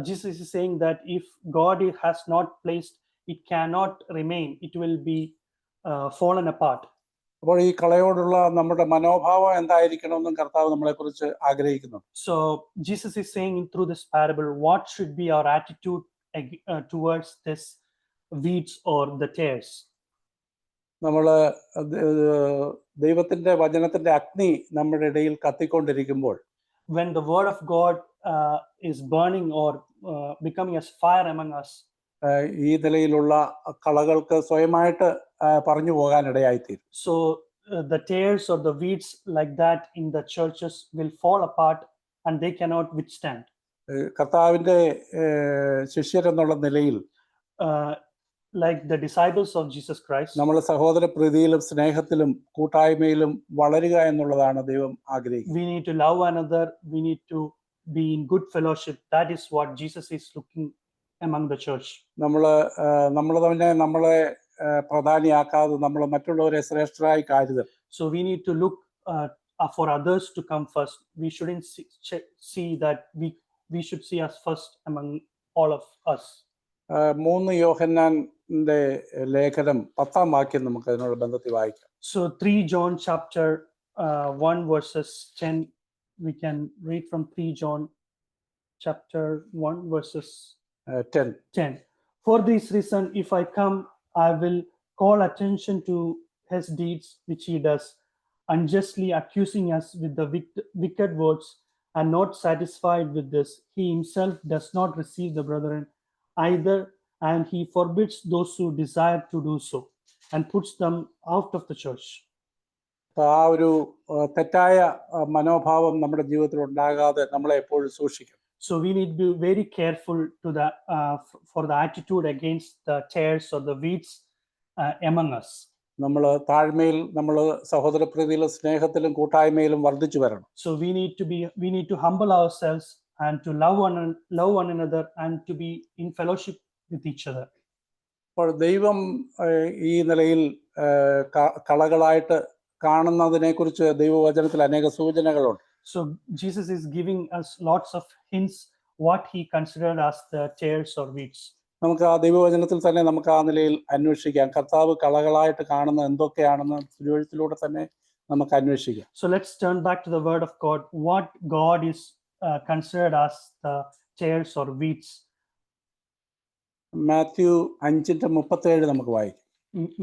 Jesus is saying that if God has not placed, it cannot remain, it will be fallen apart. അപ്പോൾ ഈ കളയോടുള്ള നമ്മുടെ മനോഭാവം എന്തായിരിക്കണമെന്നും കർത്താവ് നമ്മളെക്കുറിച്ച് ആഗ്രഹിക്കുന്നു. So Jesus is saying through this parable, what should be our attitude towards this weeds or the tares? നമ്മൾ ദൈവത്തിന്റെ വചനത്തിന്റെ അഗ്നി നമ്മുടെ ഇടയിൽ കത്തിക്കൊണ്ടിരിക്കുമ്പോൾ, when the word of God is burning or becoming as fire among us, ഈ നിലയിലുള്ള കളകൾക്ക് സ്വയമായിട്ട് പറഞ്ഞു പോകാൻ ഇടയായിത്തീരും. So the tares or the weeds like that in the churches will fall apart and they cannot withstand. കർത്താവിന്റെ ശിഷ്യരെന്നുള്ള നിലയിൽ, like the disciples of Jesus Christ, നമ്മൾ സഹോദര പ്രീതിയിലും സ്നേഹത്തിലും കൂട്ടായ്മയിലും വളരുക എന്നുള്ളതാണ് ദൈവം ആഗ്രഹിക്കുന്നത്. We need to love another, we need to be in good fellowship. That is what Jesus is looking among the church. നമ്മൾ തന്നെ നമ്മളെ പ്രധാനിയാക്കാതെ നമ്മൾ മറ്റുള്ളവരെ ശ്രേഷ്ഠരായി കരുതുക. So we need to look for others to come first. We shouldn't see that we should see us first among all of us. 3 യോഹന്നാന്റെ ലേഖനം 10-ാം വാക്യം നമുക്ക് അതിനോട് ബന്ധത്തിൽ വായിക്കാം. So 3 John chapter 1 verses 10, we can read from 3 John chapter 1 verses 10. For this reason, if I come, I will call attention to his deeds which he does, unjustly accusing us with the wicked words, and not satisfied with this, he himself does not receive the brethren either, and he forbids those who desire to do so, and puts them out of the church. ആ ഒരു തെറ്റായ മനോഭാവം നമ്മുടെ ജീവിതത്തിൽ ഉണ്ടാകാതെ നമ്മളെ എപ്പോഴും സൂക്ഷിക്കണം. So we need to be very careful to for the attitude against the tares or the weeds among us. നമ്മൾ താഴ്മയിൽ, നമ്മൾ സഹോദര പ്രീതിയിലും സ്നേഹത്തിലും കൂട്ടായ്മയിലും വർദ്ധിച്ചു വരണം. So we need to humble ourselves and to love one another and to be in fellowship with each other. അപ്പോൾ ദൈവം ഈ നിലയിൽ കളകളായിട്ട് കാണുന്നതിനെ കുറിച്ച് ദൈവവചനത്തിൽ അനേക സൂചനകളുണ്ട്. So Jesus is giving us lots of hints what he considered as the tares or weeds. നമുക്ക് ആ ദൈവവചനത്തിൽ തന്നെ നമുക്ക് ആ നിലയിൽ അന്വേഷിക്കാം. കർത്താവ് കളകളായിട്ട് കാണുന്ന എന്തൊക്കെയാണെന്ന് തിരുവെഴുത്തിലൂടെ തന്നെ നമുക്ക് അന്വേഷിക്കാം. So let's turn back to the word of God. What God is considered as the tares or weeds. Mathew 5:37 നമുക്ക് വായിക്കാം.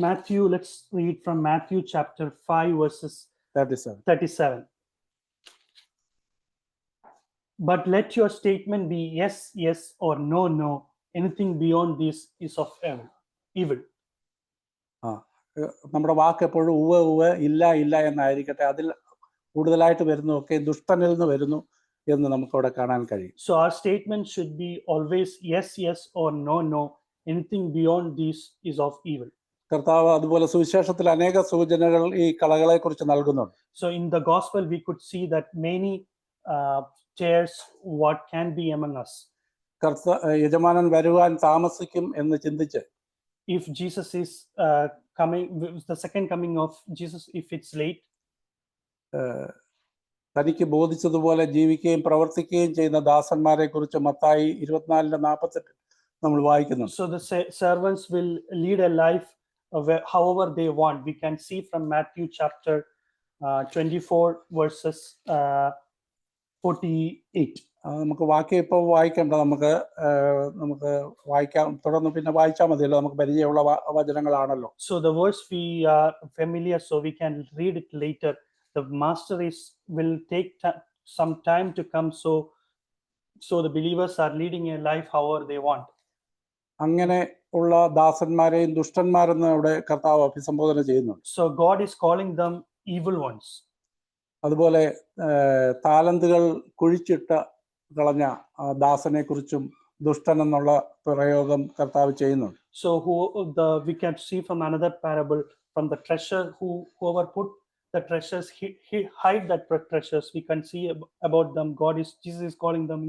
Matthew, let's read from Matthew chapter 5 verses 37. But let your statement be yes, yes, or no, no. Anything beyond this is of evil. നമ്മുടെ വാക്ക് എപ്പോഴും ഉവ്വ് ഉവ്വ്, ഇല്ല ഇല്ല എന്നായിരിക്കട്ടെ. അതിൽ കൂടുതലായിട്ട് വരുന്നതൊക്കെ ദുഷ്ടനിൽ നിന്ന് വരുന്നു എന്ന് നമുക്ക് അവിടെ കാണാൻ കഴിയും. So our statement should be always yes, yes, or no, no. Anything beyond this is of evil. കർത്താവ് അതുപോലെ സുവിശേഷത്തിൽ അനേക സൂചനകൾ ഈ കളകളെ കുറിച്ച് നൽകുന്നുണ്ട്. So in the gospel, we could see that many tares what can be among us. യജമാനൻ വരുവാൻ താമസിക്കും എന്ന് ചിന്തിച്ച് If Jesus is coming, the second coming of Jesus, if it's late, തനിക്ക് ബോധിച്ചതുപോലെ ജീവിക്കുകയും പ്രവർത്തിക്കുകയും ചെയ്യുന്ന ദാസന്മാരെ കുറിച്ച് മത്തായി 24:48 നമ്മൾ വായിക്കുന്നു. So the servants will lead a life however they want. We can see from Matthew chapter 24 verses 48. നമുക്ക് വാക്യം ഇപ്പോൾ വായിക്കേണ്ട, നമുക്ക് വായിക്കാം, തുടർന്ന് പിന്നെ വായിച്ചാൽ മതിയല്ലോ, നമുക്ക് പരിചയമുള്ള വചനങ്ങളാണല്ലോ. So the verse we are familiar, so we can read it later. The master will take some time to come, so the believers are leading a life however they want. അങ്ങനെ ഉള്ള ദാസന്മാരെയും ദുഷ്ടന്മാരെന്ന് അവിടെ കർത്താവ് അഭിസംബോധന ചെയ്യുന്നുണ്ട്. So God is calling them evil ones. അതുപോലെ താലന്തുകൾ കുഴിച്ചിട്ട കളഞ്ഞ ദാസനെ കുറിച്ചും ദുഷ്ടൻ എന്നുള്ള പ്രയോഗം കർത്താവ് ചെയ്യുന്നുണ്ട്. So we can see from another parable, from the treasure, whoever put the treasures, he hide that treasures. We can see about them. Jesus is calling them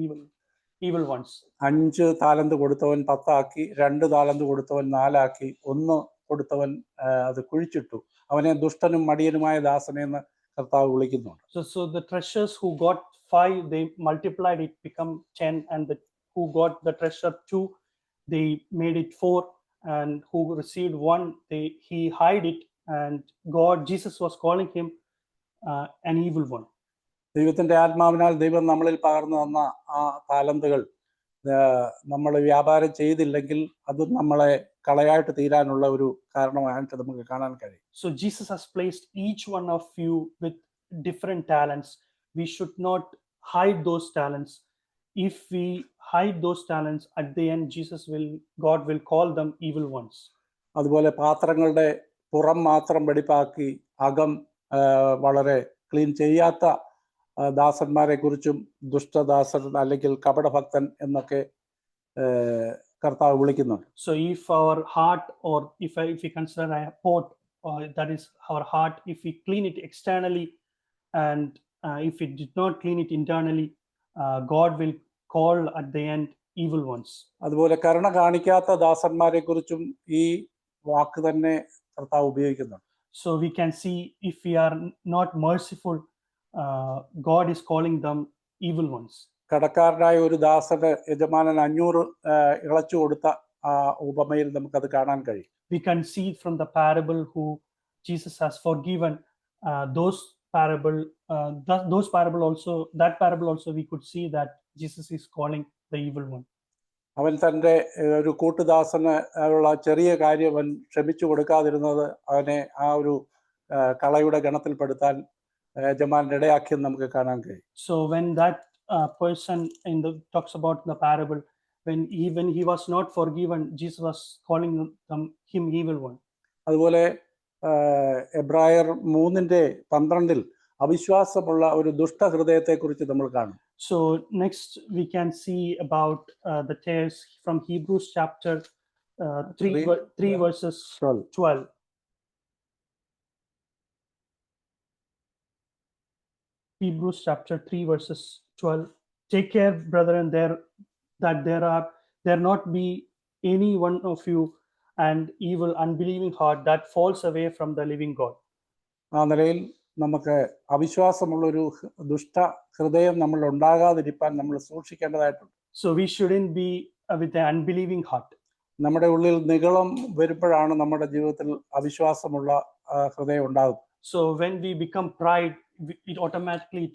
evil ones. 5 താലന്ത് കൊടുത്തവൻ 10 ആക്കി, 2 താലന്ത് കൊടുത്തവൻ 4 ആക്കി, 1 കൊടുത്തവൻ അത് കുഴിച്ചിട്ടു, അവനെ ദുഷ്ടനും മടിയനുമായ ദാസനെ എന്ന് കർത്താവ് വിളിക്കുന്നുണ്ട്. So the treasures who got 5, they multiplied it, become 10, and who got the treasure 2, they made it 4, and who received 1, he hid it, and Jesus was calling him an evil one. ദൈവത്തിന്റെ ആത്മാവിനാൽ ദൈവം നമ്മളിൽ പകർന്നു തന്ന ആ താലന്തുകൾ നമ്മൾ വ്യാപാരം ചെയ്തില്ലെങ്കിൽ അത് നമ്മളെ കളയായിട്ട് തീരാനുള്ള ഒരു കാരണമായിട്ട് നമുക്ക് കാണാൻ കഴിയും. So Jesus has placed each one of you with different talents. We should not hide those talents. If we hide those talents, at the end God will call them evil ones. അതുപോലെ പാത്രങ്ങളുടെ പുറം മാത്രം വെടിപ്പാക്കി അകം വളരെ clean ചെയ്യാത്ത ദാസന്മാരെ കുറിച്ചും ദുഷ്ടദാസൻ അല്ലെങ്കിൽ കപടഭക്തൻ എന്നൊക്കെ കർത്താവ് വിളിക്കുന്നുണ്ട്. So if our heart, or if we consider a pot, that is our heart, if we clean it externally and if we did not clean it internally, God will call at the end evil ones. അതുപോലെ കരുണ കാണിക്കാത്ത ദാസന്മാരെ കുറിച്ചും ഈ വാക്ക് തന്നെ കർത്താവ് ഉപയോഗിക്കുന്നുണ്ട്. So we can see if we are not merciful, God is calling them evil ones. കടക്കാരനായ ഒരു ദാസന് യജമാനൻ 500 ഇളച്ചു കൊടുത്ത ആ ഉപമയിൽ നമുക്കത് കാണാൻ കഴിയും. We can see from the parable who Jesus has forgiven, that parable also we could see that Jesus is calling the evil one. അവൻ തൻ്റെ ഒരു കൂട്ടുദാസന് ഉള്ള ചെറിയ കാര്യം അവൻ ക്ഷമിച്ചു കൊടുക്കാതിരുന്നത് അവനെ ആ ഒരു കളയുടെ ഗണത്തിൽപ്പെടുത്താൻ യജമാനൻ ഇടയാക്കിയെന്ന് നമുക്ക് കാണാൻ കഴിയും. So when that person talks about the parable, when he was not forgiven, Jesus was calling him evil one. അതുപോലെ എബ്രായർ 3:12 അവിശ്വാസമുള്ള ഒരു ദുഷ്ടഹൃദയത്തെ കുറിച്ച് നമ്മൾ കാണും. So next we can see about the tares from Hebrews chapter 3 verses 12. Hebrews chapter 3 verses 12. Take care, brethren, that there not be any one of you an evil unbelieving heart that falls away from the living God. ആ നിലയിൽ നമുക്ക് അവിശ്വാസമുള്ളൊരു ദുഷ്ട ഹൃദയം നമ്മൾ ഉണ്ടാകാതിരിക്കാൻ നമ്മൾ സൂക്ഷിക്കേണ്ടതായിട്ടുണ്ട്. So we shouldn't be with an unbelieving heart. നമ്മുടെ ഉള്ളിൽ നിഗളം വരുമ്പോഴാണ് നമ്മുടെ ജീവിതത്തിൽ അവിശ്വാസമുള്ള ഹൃദയം ഉണ്ടാകുന്നത്. So when we become pride, it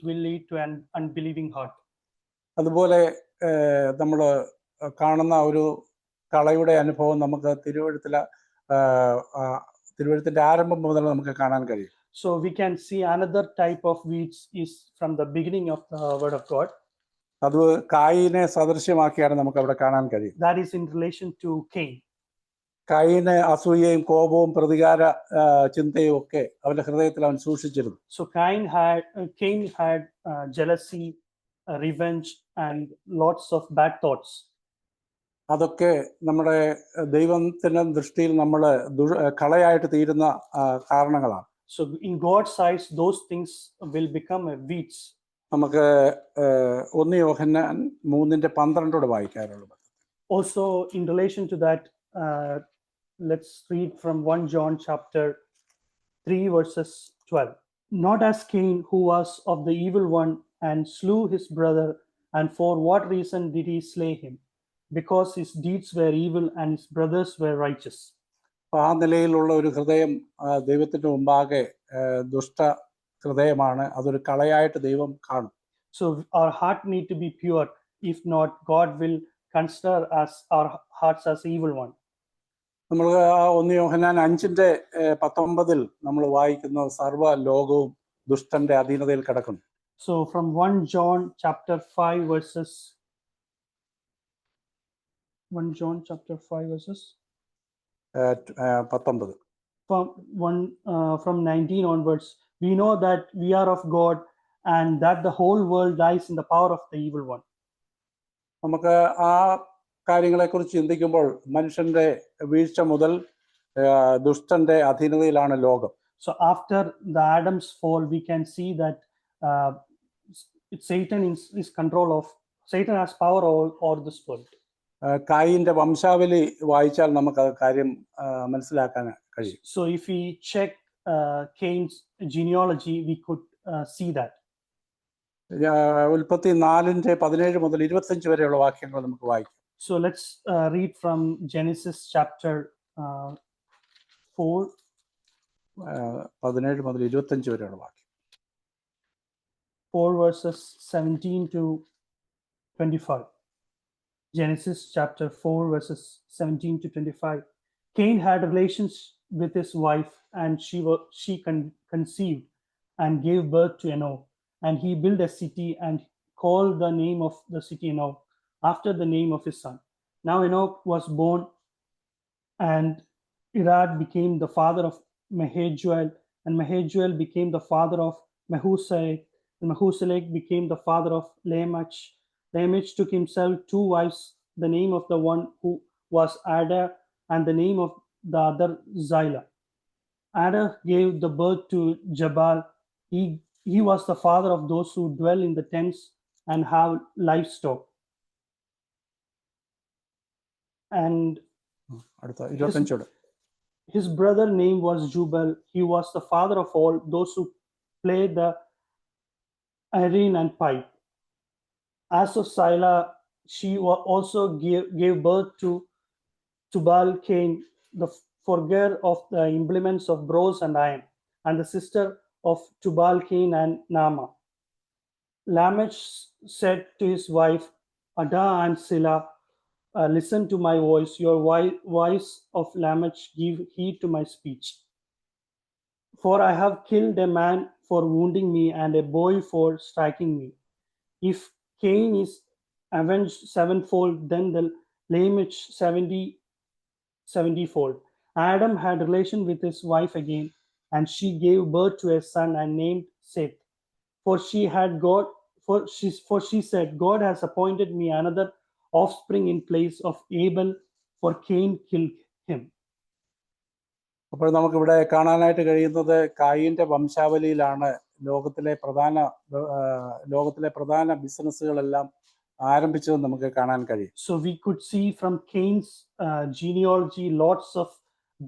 will lead to an unbelieving heart. അതുപോലെ നമ്മൾ കാണുന്ന ഒരു കളയുടെ അനുഭവം നമുക്ക് തിരുവഴുത്തിന്റെ ആരംഭം മുതൽ നമുക്ക് കാണാൻ കഴിയും. So we can see another type of weeds is from the beginning of the word of God. അത് കായിനെ സദൃശ്യമാക്കിയാണ് നമുക്ക് അവിടെ കാണാൻ കഴിയും. That is in relation to Cain. കായിന് അസൂയയും കോപവും പ്രതികാര ചിന്തയും ഒക്കെ അവന്റെ ഹൃദയത്തിൽ അവൻ സൂക്ഷിച്ചിരുന്നു. So Cain had jealousy, revenge, and lots of bad thoughts. അതൊക്കെ നമ്മുടെ ദൈവത്തിന്റെ ദൃഷ്ടിയിൽ നമ്മൾ കളയായിട്ട് തീരുന്ന കാരണങ്ങളാണ്. So in God's eyes, those things will become a weeds. നമുക്ക് 1 യോഹന്നാൻ 3:12 വായിക്കാനുള്ളത്. Also, in relation to that, let's read from 1 John chapter 3 verses 12. Not as Cain, who was of the evil one and slew his brother, and for what reason did he slay him? Because his deeds were evil and his brothers were righteous. ആ നിലയിലുള്ള ഒരു ഹൃദയം ദൈവത്തിന്റെ മുമ്പാകെ ദുഷ്ട ഹൃദയമാണ്. അതൊരു കളയായിട്ട് ദൈവം കാണും. So our heart need to be pure. If not, God will consider us our hearts as evil one. നമ്മൾ 1 യോഹന്നാൻ 5:19 നമ്മൾ വായിക്കുന്ന സർവ്വ ലോകവും ദുഷ്ടന്റെ അധീനതയിൽ കിടക്കുന്നു. So from 1 John chapter 5 verses 1 John chapter 5 verses 19. From 19 onwards, we know that we are of God and that the whole world lies in the power of the evil one. നമുക്ക് ആ കാര്യങ്ങളെക്കുറിച്ച് ചിന്തിക്കുമ്പോൾ മനുഷ്യന്റെ വീഴ്ച മുതൽ ദുഷ്ടന്റെ അധീനതയിലാണ് ലോകം. So after the Adam's fall, we can see that Satan is control of, Satan has power over this world. കായിന്റെ വംശാവലി വായിച്ചാൽ നമുക്ക് ആ കാര്യം മനസ്സിലാക്കാൻ കഴിയും. So if we check Cain's genealogy, we could see that. ഉൽപ്പത്തി 4:17 മുതൽ 25 വരെയുള്ള വാക്യങ്ങൾ നമുക്ക് വായിക്കാം. So let's read from Genesis chapter 4. 17 മുതൽ 25 വരെയുള്ള വാക്യം. 4 verses 17 to 25. Genesis chapter 4 verses 17 to 25. Cain had relations with his wife, and she conceived and gave birth to Enoch. And he built a city and called the name of the city Enoch, after the name of his son. Now Enoch was born, and Irad became the father of Mehujael, and Mehujael became the father of Mehusael, and Mehusael became the father of Lamech. Lamech took himself 2 wives. The name of the one who was Ada, and the name of the other Zillah. Ada gave the birth to Jabal. He was the father of those who dwell in the tents and have livestock. And his brother name was Jubal. He was the father of all those who played the arena and pipe. As of Zillah, she also gave birth to Tubal Cain, the forger of the implements of bronze and iron, and the sister of Tubal Cain and Naamah. Lamech said to his wife Ada and Zillah, listen to my voice. Your voice of Lamech give heed to my speech. For I have killed a man for wounding me and a boy for striking me. If Cain is avenged 7-fold, then the Lamech 70-fold. Adam had relation with his wife again, and she gave birth to a son and named Seth. For she said, God has appointed me another offspring in place of Abel, for Cain killed him. അപ്പോൾ നമുക്കിവിടെ കാണാനായിട്ട് കഴിയുന്നത് കായിന്റെ വംശാവലിയിലാണ് ലോകത്തിലെ പ്രധാന ബിസിനസ്സുകളെല്ലാം ആരംഭിച്ചതെന്ന് നമുക്ക് കാണാൻ കഴിയും. So we could see from Cain's genealogy, lots of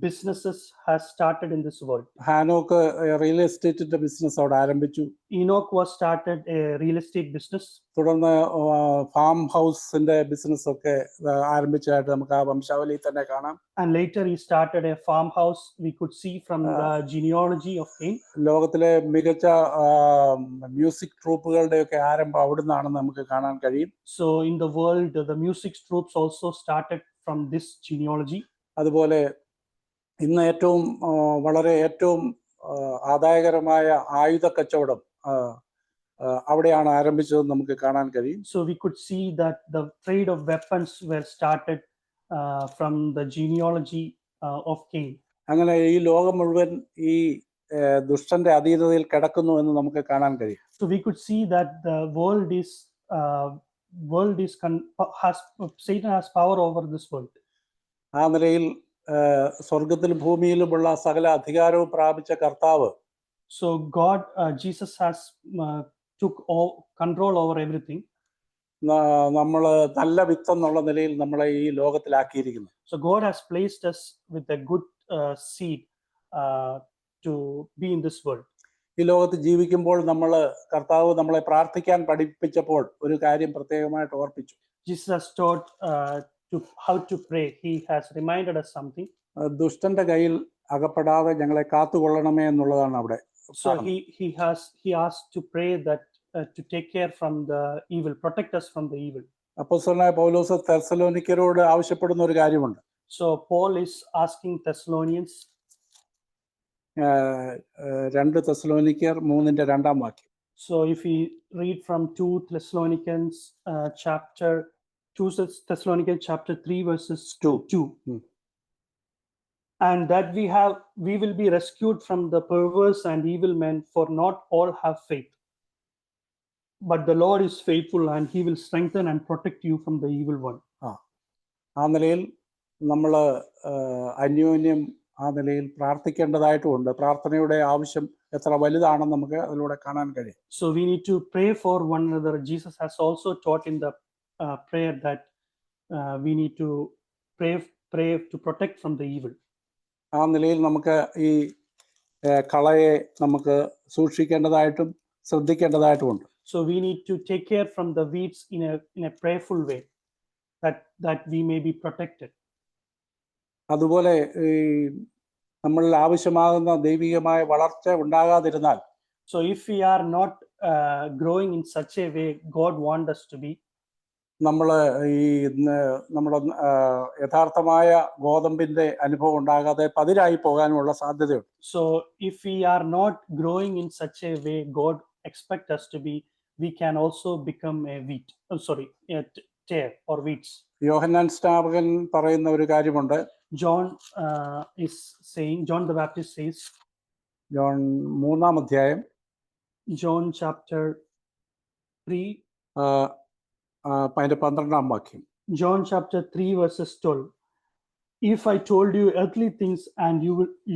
businesses has started in this world. Enoch real എസ്റ്റേറ്റിന്റെ ബിസിനസ് അവിടെ ആരംഭിച്ചു. Enoch was started a real estate business. തുടർന്ന് ഫാം ഹൗസിന്റെ ബിസിനസ് ഒക്കെ ആരംഭിച്ചതായിട്ട് നമുക്ക് ആ വംശാവലിയിൽ തന്നെ കാണാം. And later he started a farmhouse. We could see from the genealogy of Cain. ലോകത്തിലെ മികച്ച മ്യൂസിക് ട്രൂപ്പുകളുടെ ഒക്കെ ആരംഭം അവിടുന്നാണെന്ന് നമുക്ക് കാണാൻ കഴിയും. So in the world, the music troops also started from this genealogy. അതുപോലെ ഇന്ന് ഏറ്റവും ആദായകരമായ ആയുധ കച്ചവടം അവിടെയാണ് ആരംഭിച്ചതെന്ന് നമുക്ക് കാണാൻ കഴിയും. So we could see that the trade of weapons were started from the genealogy of Cain. അങ്ങനെ ഈ ലോകം മുഴുവൻ ഈ ദുഷ്ടന്റെ അധീനതയിൽ കിടക്കുന്നു എന്ന് നമുക്ക് കാണാൻ കഴിയും. So we could see that the world is world is has Satan has power over this world. ആ നിലയിൽ സ്വർഗത്തിലും ഭൂമിയിലുമുള്ള സകല അധികാരവും പ്രാപിച്ച കർത്താവ് So God, Jesus has took all control over everything. നമ്മൾ നല്ല വിത്തെന്നുള്ള നിലയിൽ നമ്മളെ ഈ ലോകത്തിലാക്കിയിരിക്കുന്നു. So God has placed us with a good seed to be in this world. ഈ ലോകത്ത് ജീവിക്കുമ്പോൾ നമ്മൾ കർത്താവ് നമ്മളെ പ്രാർത്ഥിക്കാൻ പഠിപ്പിച്ചപ്പോൾ ഒരു കാര്യം പ്രത്യേകമായിട്ട് ഓർപ്പിച്ചു. Jesus has taught how to pray. He has reminded us something. ദുഷ്ടന്റെ കയ്യിൽ അകപ്പെടാതെ ഞങ്ങളെ കാത്തുകൊള്ളണമേ എന്നുള്ളതാണ് അവിടെ. So he asked to pray that to take care from the evil, protect us from the evil. അപ്പോസ്തലനായ പൗലോസ് തെസ്സലോനിക്കരോട് ആവശ്യപ്പെടുന്ന ഒരു കാര്യമുണ്ട്. So Paul is asking Thessalonians, 2 തെസ്സലോനിക്കർ 3:2 വാക്യം. So if we read from 2 Thessalonians chapter 3 verses 2. And that we will be rescued from the perverse and evil men, for not all have faith. But the Lord is faithful, and he will strengthen and protect you from the evil one. ആ നിലയിൽ നമ്മൾ അന്യോന്യം ആ നിലയിൽ പ്രാർത്ഥിക്കേണ്ടതായിട്ടുമുണ്ട്. പ്രാർത്ഥനയുടെ ആവശ്യം എത്ര വലുതാണെന്ന് നമുക്ക് അതിലൂടെ കാണാൻ കഴിയും. So we need to pray for one another. Jesus has also taught in the prayer that we need to pray to protect from the evil. ആ നിലയിൽ നമുക്ക് ഈ കളയെ നമുക്ക് സൂക്ഷിക്കേണ്ടതായിട്ടും ശ്രദ്ധിക്കേണ്ടതായിട്ടുമുണ്ട്. So we need to take care from the weeds in a prayerful way, that we may be protected. അതുപോലെ ഈ നമ്മളിൽ ആവശ്യമാകുന്ന ദൈവികമായ വളർച്ച ഉണ്ടാകാതിരുന്നാൽ, so if we are not growing in such a way God wants us to be, നമ്മൾ ഈ നമ്മുടെ യഥാർത്ഥമായ ഗോതമ്പിന്റെ അനുഭവം ഉണ്ടാകാതെ പതിരായി പോകാനുള്ള സാധ്യതയുണ്ട്. So if we are not growing in such a way God expects us to be, we can also become a wheat. A tare or weeds. യോഹന്നാൻ സ്നാപകൻ പറയുന്ന ഒരു കാര്യമുണ്ട്. John the Baptist says, John 3-ാം അധ്യായം, John chapter 3 12-ാം വാക്യം. John chapter 3 verses 12. If I told you earthly things and you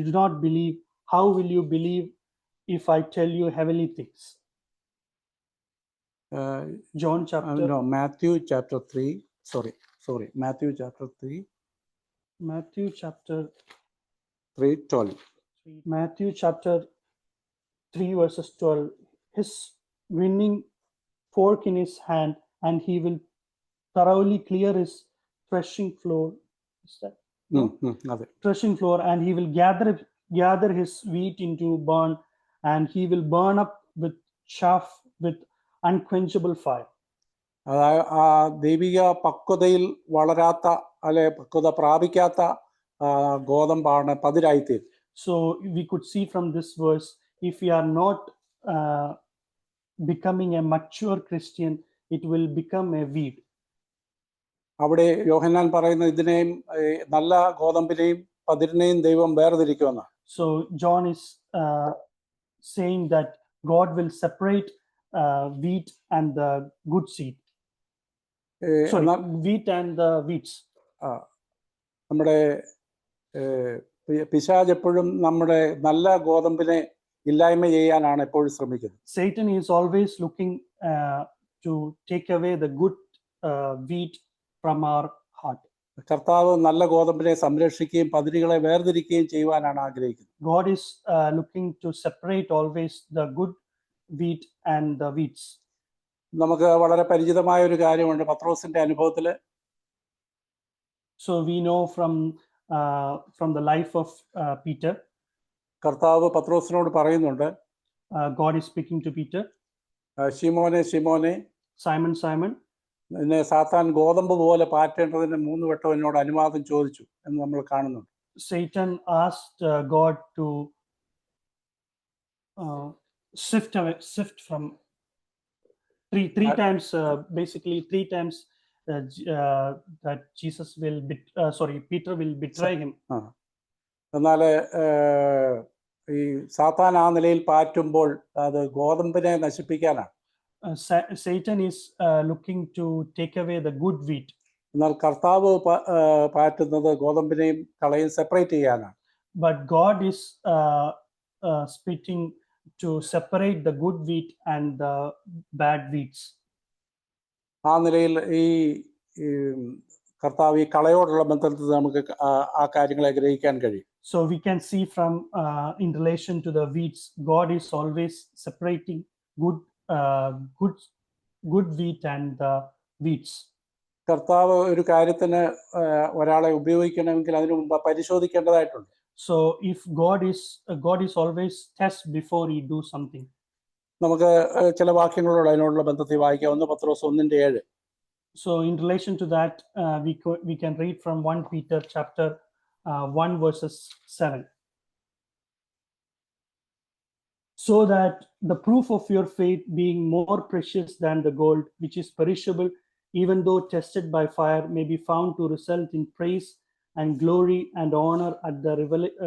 do not believe, how will you believe if I tell you heavenly things? Matthew chapter 3. Matthew chapter 3. Matthew chapter 3:12. Matthew chapter 3 verses 12. His winning fork in his hand, and he will thoroughly clear his threshing floor. Is that? Threshing floor, and he will gather his wheat into barn, and he will burn up with chaff with unquenchable fire. ആ ദൈവിക പക്വതയിൽ വളരാത്ത അല്ലെ പക്വത പ്രാപിക്കാത്ത ഗോതമ്പാണ് പതിരായിത്തീരും. So we could see from this verse, if we are not becoming a mature Christian, it will become a weed. അവിടെ യോഹന്നാൻ പറയുന്ന ഇതിനെയും നല്ല ഗോതമ്പിനെയും പതിരിനെയും ദൈവം വേർതിരിക്കുമെന്നാണ്. So John is saying that God will separate wheat and the good seed. Wheat and the weeds. നമ്മുടെ പിശാച് എപ്പോഴും നമ്മുടെ നല്ല ഗോതമ്പിനെ ഇല്ലായ്മ ചെയ്യാനാണ് എപ്പോഴും ശ്രമിക്കുന്നത്. Satan is always looking to take away the good wheat from our heart. കർത്താവ് നല്ല ഗോതമ്പിനെ സംരക്ഷിക്കുകയും പതിരുകളെ വേർതിരിക്കുകയും ചെയ്യുവാനാണ് ആഗ്രഹിക്കുന്നത്. God is looking to separate always the good wheat and the weeds. നമുക്ക് വളരെ പരിചിതമായ ഒരു കാര്യമുണ്ട് പത്രോസിന്റെ അനുഭവത്തില്. So we know from the life of Peter. കർത്താവ് പത്രോസിനോട് പറയുന്നുണ്ട്, God is speaking to Peter. ശിമോനെ ശിമോനെ, Simon Simon, എന്നെ സാത്താൻ ഗോതമ്പ് പോലെ പാറ്റേണ്ടതിന് 3 വട്ടം എന്നോട് അനുവാദം ചോദിച്ചു എന്ന് നമ്മൾ കാണുന്നുണ്ട്. Satan asked God to sift from three times, basically 3 times that Peter will betray him. എന്നാൽ ഈ സാത്താൻ ആ നിലയിൽ പാറ്റുമ്പോൾ അത് ഗോതമ്പിനെ നശിപ്പിക്കാനാണ്. Satan is looking to take away the good wheat, എന്നാൽ കർത്താവ് പാറ്റുന്നത് ഗോതമ്പിനെയും കളയും സെപ്പറേറ്റ് ചെയ്യാനാണ്. but God is splitting to separate the good wheat and the bad wheats. ആ നിലയിൽ ഈ കർത്താവ് ഈ കളയോടുള്ള ബന്ധത്തിൽ നമുക്ക് ആ കാര്യങ്ങളെ ഗ്രഹിക്കാൻ കഴിയും. So we can see from in relation to the wheats, God is always separating good wheat and the wheats. കർത്താവ് ഒരു കാര്യത്തിന് ഒരാളെ ഉപയോഗിക്കണമെങ്കിൽ അതിനു മുമ്പ് പരിശോധിക്കേണ്ടതായിട്ടുണ്ട്. So if God is always test before he do something. നമുക്ക് ചില വാക്യങ്ങളോട് അതിനോടുള്ള ബന്ധത്തിൽ വായിക്കാം. 1 പത്രോസ് 1:7. So in relation to that, we can read from 1 Peter chapter 1 verses 7. So that the proof of your faith, being more precious than the gold, which is perishable, even though tested by fire, may be found to result in praise and glory and honor at the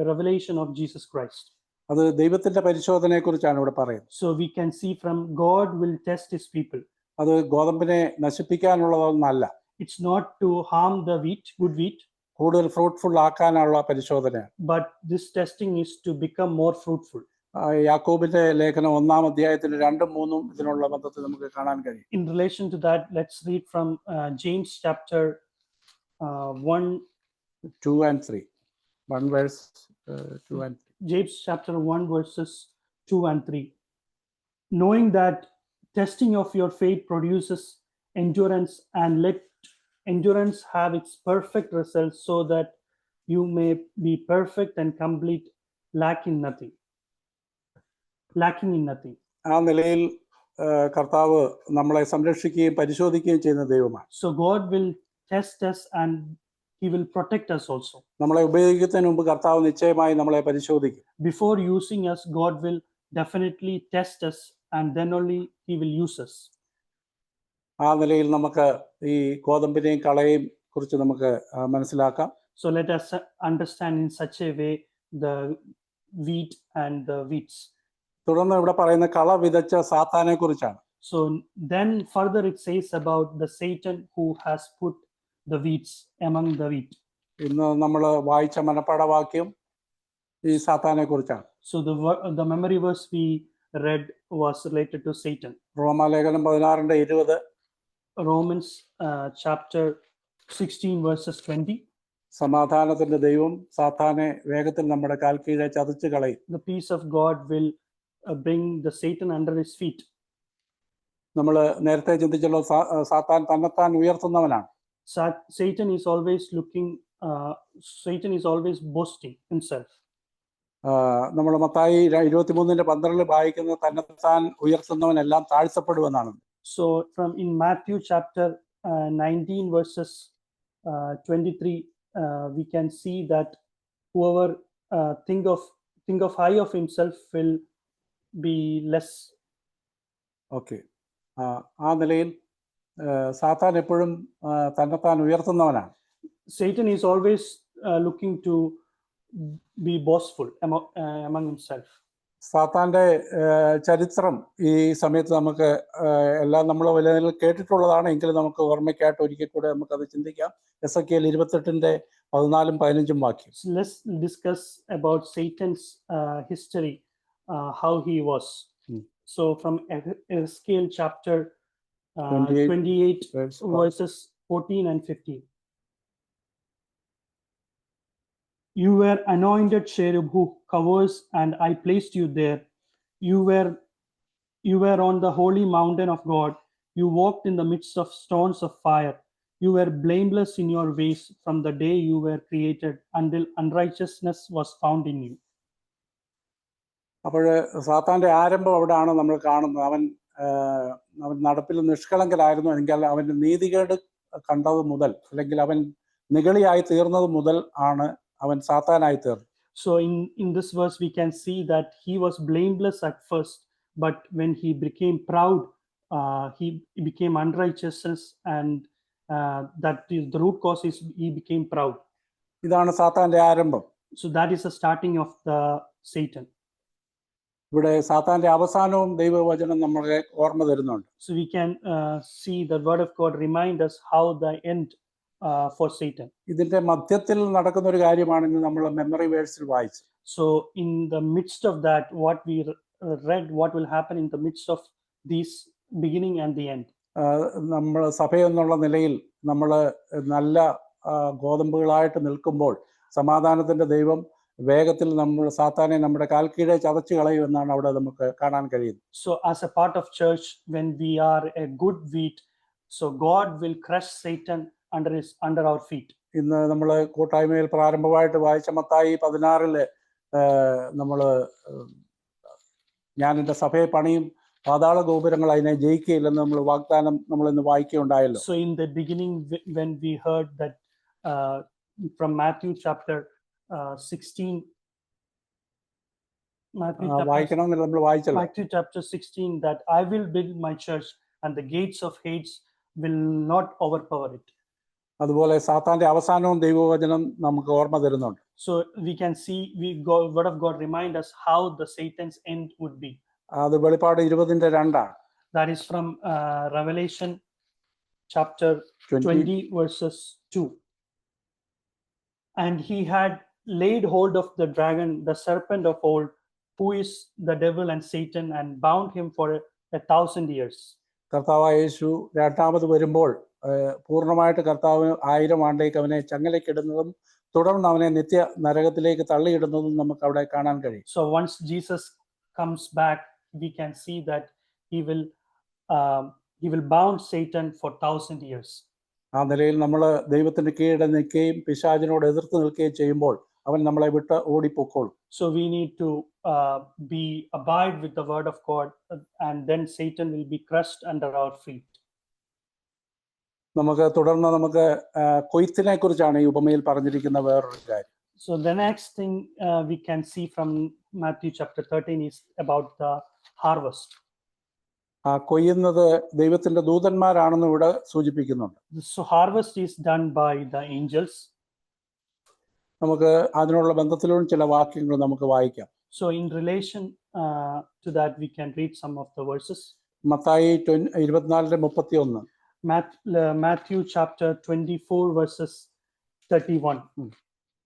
revelation of Jesus Christ. അത് ദൈവത്തിന്റെ പരിശോധനയെക്കുറിച്ചാണ് ഇവിടെ പറയുന്നത്. So we can see from God will test his people. അത് ഗോതമ്പിനെ നശിപ്പിക്കാനുള്ളതൊന്നല്ല. It's not to harm the wheat, good wheat, കൂടുതൽ fruitful ആക്കാനുള്ള പരിശോധനയാണ്. but this testing is to become more fruitful. യാക്കോബിന്റെ ലേഖനം 1-ാം അധ്യായത്തിൽ 2-3 ഇതിനുള്ള ബന്ധത്തിൽ നമുക്ക് കാണാൻ കഴിയും. In relation to that, let's read from James chapter 1, 2 and 3. 1 verse 2 and 3. James chapter 1 verses 2 and 3. Knowing that testing of your faith produces endurance, and let endurance have its perfect result, so that you may be perfect and complete, lacking in nothing. ആ നിലയിൽ കർത്താവ് നമ്മളെ സംരക്ഷിക്കുകയും പരിശോധിക്കുകയും ചെയ്യുന്ന ദൈവമാണ്. So God will test us and he will protect us also. നമ്മളെ ഉപയോഗിക്കുന്നതിന് മുമ്പ് കർത്താവ് നിശ്ചയമായി നമ്മളെ പരിശോധിക്കും. Before using us, God will definitely test us, and then only he will use us. ആ നിലയിൽ നമുക്ക് ഈ ഗോതമ്പിനെയും കളയെയും കുറിച്ച് നമുക്ക് മനസ്സിലാക്കാം. So let us understand in such a way the wheat and the wheats. തുടർന്ന് ഇവിടെ പറയുന്ന കള വിതച്ച സാത്താനെ കുറിച്ചാണ്. So then further it says about the Satan who has put the wheats among the wheat. ഇന്ന് നമ്മൾ വായിച്ച മനപ്പാഠവാക്യം ഈ സാത്താനെ കുറിച്ചാണ്. So the memory verse we read was related to Satan. റോമാലേഖനം 16:20. Romans chapter 16 verses 20. സമാധാനത്തിന്റെ ദൈവം സാത്താനെ വേഗത്തിൽ നമ്മുടെ കാൽ കീഴെ ചതച്ചു കളയും. The peace of God will bring the Satan under his feet. നമ്മൾ നേരത്തെ ചിന്തിച്ചല്ലോ, സാത്താൻ തന്നെത്താൻ ഉയർത്തുന്നവനാണ്. Satan is always boasting himself. നമ്മൾ മത്തായി 23:12 വായിക്കുന്നത് തന്നെത്താൻ ഉയർത്തുന്നവനെല്ലാം താഴ്ത്തപ്പെടുമെന്നാണ്. So from in Matthew chapter 19 verses 23, we can see that whoever think of high of himself will be less. Okay, ആ നിലയിൽ സാത്താൻ എപ്പോഴും തന്നെത്താൻ ഉയർത്തുന്നവനാണ്. Satan is always looking to be boastful among himself. സാത്താന്റെ ചരിത്രം ഈ സമയത്ത് നമുക്ക് എല്ലാം നമ്മൾ വലിയ നിലയിൽ കേട്ടിട്ടുള്ളതാണ്. എങ്കിലും നമുക്ക് ഓർമ്മയ്ക്കായിട്ട് ഒരിക്കൽ കൂടെ നമുക്കത് ചിന്തിക്കാം. എസെക്കിയേൽ 28:14-15 വാക്യം. Let's discuss about Satan's history, how he was. So from Ezekiel chapter 28 verses 14 and 15. You were anointed cherub who covers, and I placed you there. You were on the holy mountain of God. You walked in the midst of stones of fire. You were blameless in your ways from the day you were created until unrighteousness was found in you. അപ്പോൾ സാത്താന്റെ ആരംഭം അവിടെയാണ് നമ്മൾ കാണുന്നത്. അവൻ നടപ്പിൽ നിഷ്കളങ്കനായിരുന്നു. എങ്കിൽ അവൻ്റെ നീതികേട് കണ്ടത് മുതൽ, അല്ലെങ്കിൽ അവൻ നിഗളിയായി തീർന്നത് മുതൽ ആണ് അവൻ സാത്താനായി തീർന്നു. So in this verse we can see that he was blameless at first, but when he became proud, he became unrighteous, and that is the root cause is he became proud. ഇതാണ് സാത്താന്റെ ആരംഭം. So that is the starting of the Satan. ഇവിടെ സാത്താന്റെ അവസാനവും ദൈവവചനം നമ്മളെ ഓർമ്മ തരുന്നുണ്ട്. So we can see the word of God remind us how the end for Satan. ഇതിന്റെ മധ്യത്തിൽ നടക്കുന്ന ഒരു കാര്യമാണ് ഇന്ന് നമ്മൾ മെമ്മറി വേഴ്സിൽ വായിച്ചത്. So in the midst of that, what we read, what will happen in the midst of these beginning and the end. നമ്മൾ സഭയെന്നുള്ള നിലയിൽ നമ്മൾ നല്ല ഗോതമ്പുകളായിട്ട് നിൽക്കുമ്പോൾ സമാധാനത്തിന്റെ ദൈവം വേഗത്തിൽ നമ്മൾ സാത്താനെ നമ്മുടെ കാൽക്കീഴെ ചതച്ചു കളയുമെന്നാണ് അവിടെ നമുക്ക് കാണാൻ കഴിയുന്നത്. So as a part of church, when we are a good wheat, so God will crush Satan under our feet. ഇന്ന് നമ്മൾ കൂട്ടായ്മയിൽ പ്രാരംഭമായിട്ട് വായിച്ച മത്തായി 16 നമ്മൾ ഞാൻ എൻ്റെ സഭയെ പണിയും പാതാള ഗോപുരങ്ങൾ അതിനെ ജയിക്കുകയില്ലെന്ന് നമ്മൾ വാഗ്ദാനം നമ്മൾ ഇന്ന് വായിക്കുകയുണ്ടായല്ലോ. So in the beginning, when we heard that from Matthew chapter 16, വായിക്കണമെന്നില്ല, നമ്മൾ വായിച്ചല്ലോ. Matthew chapter 16, that I will build my church and the gates of Hades will not overpower it. അതുപോലെ സാത്താന്റെ അവസാനവും ദൈവവചനം നമുക്ക് ഓർമ്മ തരുന്നുണ്ട്. So we can see word of God remind us how the Satan's end would be. അത് വെളിപ്പാട് 20:2 That is from Revelation chapter 20 verses 2. And he had laid hold of the dragon, the serpent of old, who is the devil and Satan, and bound him for 1,000 years. കർത്താവായ യേശു രണ്ടാമത് വരുമ്പോൾ പൂർണ്ണമായിട്ട് കർത്താവ് 1000 ആണ്ടേക്ക് അവനെ ചങ്ങലക്കിടുന്നതും തുടർന്ന് അവനെ നിത്യ നരകത്തിലേക്ക് തള്ളിയിടുന്നതും നമുക്ക് അവിടെ കാണാൻ കഴിയും. So once Jesus comes back, we can see that he will bound Satan for 1,000 years. ആ നിലയിൽ നമ്മൾ ദൈവത്തിന്റെ കീഴിൽ നിൽക്കുകയും പിശാചിനോട് എതിർത്ത് നിൽക്കുകയും ചെയ്യുമ്പോൾ അവൻ നമ്മളെ വിട്ട് ഓടിപ്പോക്കോളും. So we need to abide with the word of God, and then Satan will be crushed under our feet. നമുക്ക് തുടർന്ന് നമുക്ക് കൊയ്ത്തിനെ കുറിച്ചാണ് ഈ ഉപമയിൽ പറഞ്ഞിരിക്കുന്ന വേറൊരു കാര്യം. So the next thing we can see from Matthew chapter 13 is about the harvest. ആ കൊയ്യുന്നത് ദൈവത്തിന്റെ ദൂതന്മാരാണെന്ന് ഇവിടെ സൂചിപ്പിക്കുന്നുണ്ട്. So harvest is done by the angels. നമുക്ക് അതിനുള്ള ബന്ധത്തിലുള്ള ചില വാക്യങ്ങൾ നമുക്ക് വായിക്കാം. So in relation to that, we can read some of the verses. Mathai 24:31. Matthew chapter 24 verses 31.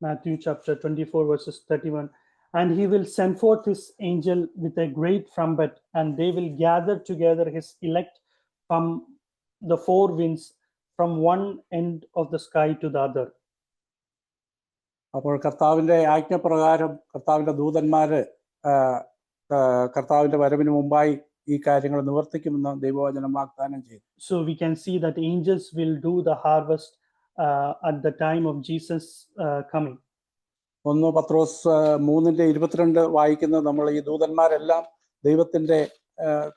Matthew chapter 24 verses 31. And he will send forth his angel with a great trumpet, and they will gather together his elect from the four winds, from one end of the sky to the other. അപ്പോൾ കർത്താവിന്റെ ആജ്ഞപ്രകാരം കർത്താവിന്റെ ദൂതന്മാര് കർത്താവിന്റെ വരവിന് മുമ്പായി ഈ കാര്യങ്ങൾ നിവർത്തിക്കുമെന്ന് ദൈവവചനം വാഗ്ദാനം ചെയ്തു. So we can see that angels will do the harvest at the time of Jesus coming. 1 പത്രോസ് 3:22 വായിക്കുന്നത് നമ്മൾ ഈ ദൂതന്മാരെല്ലാം ദൈവത്തിന്റെ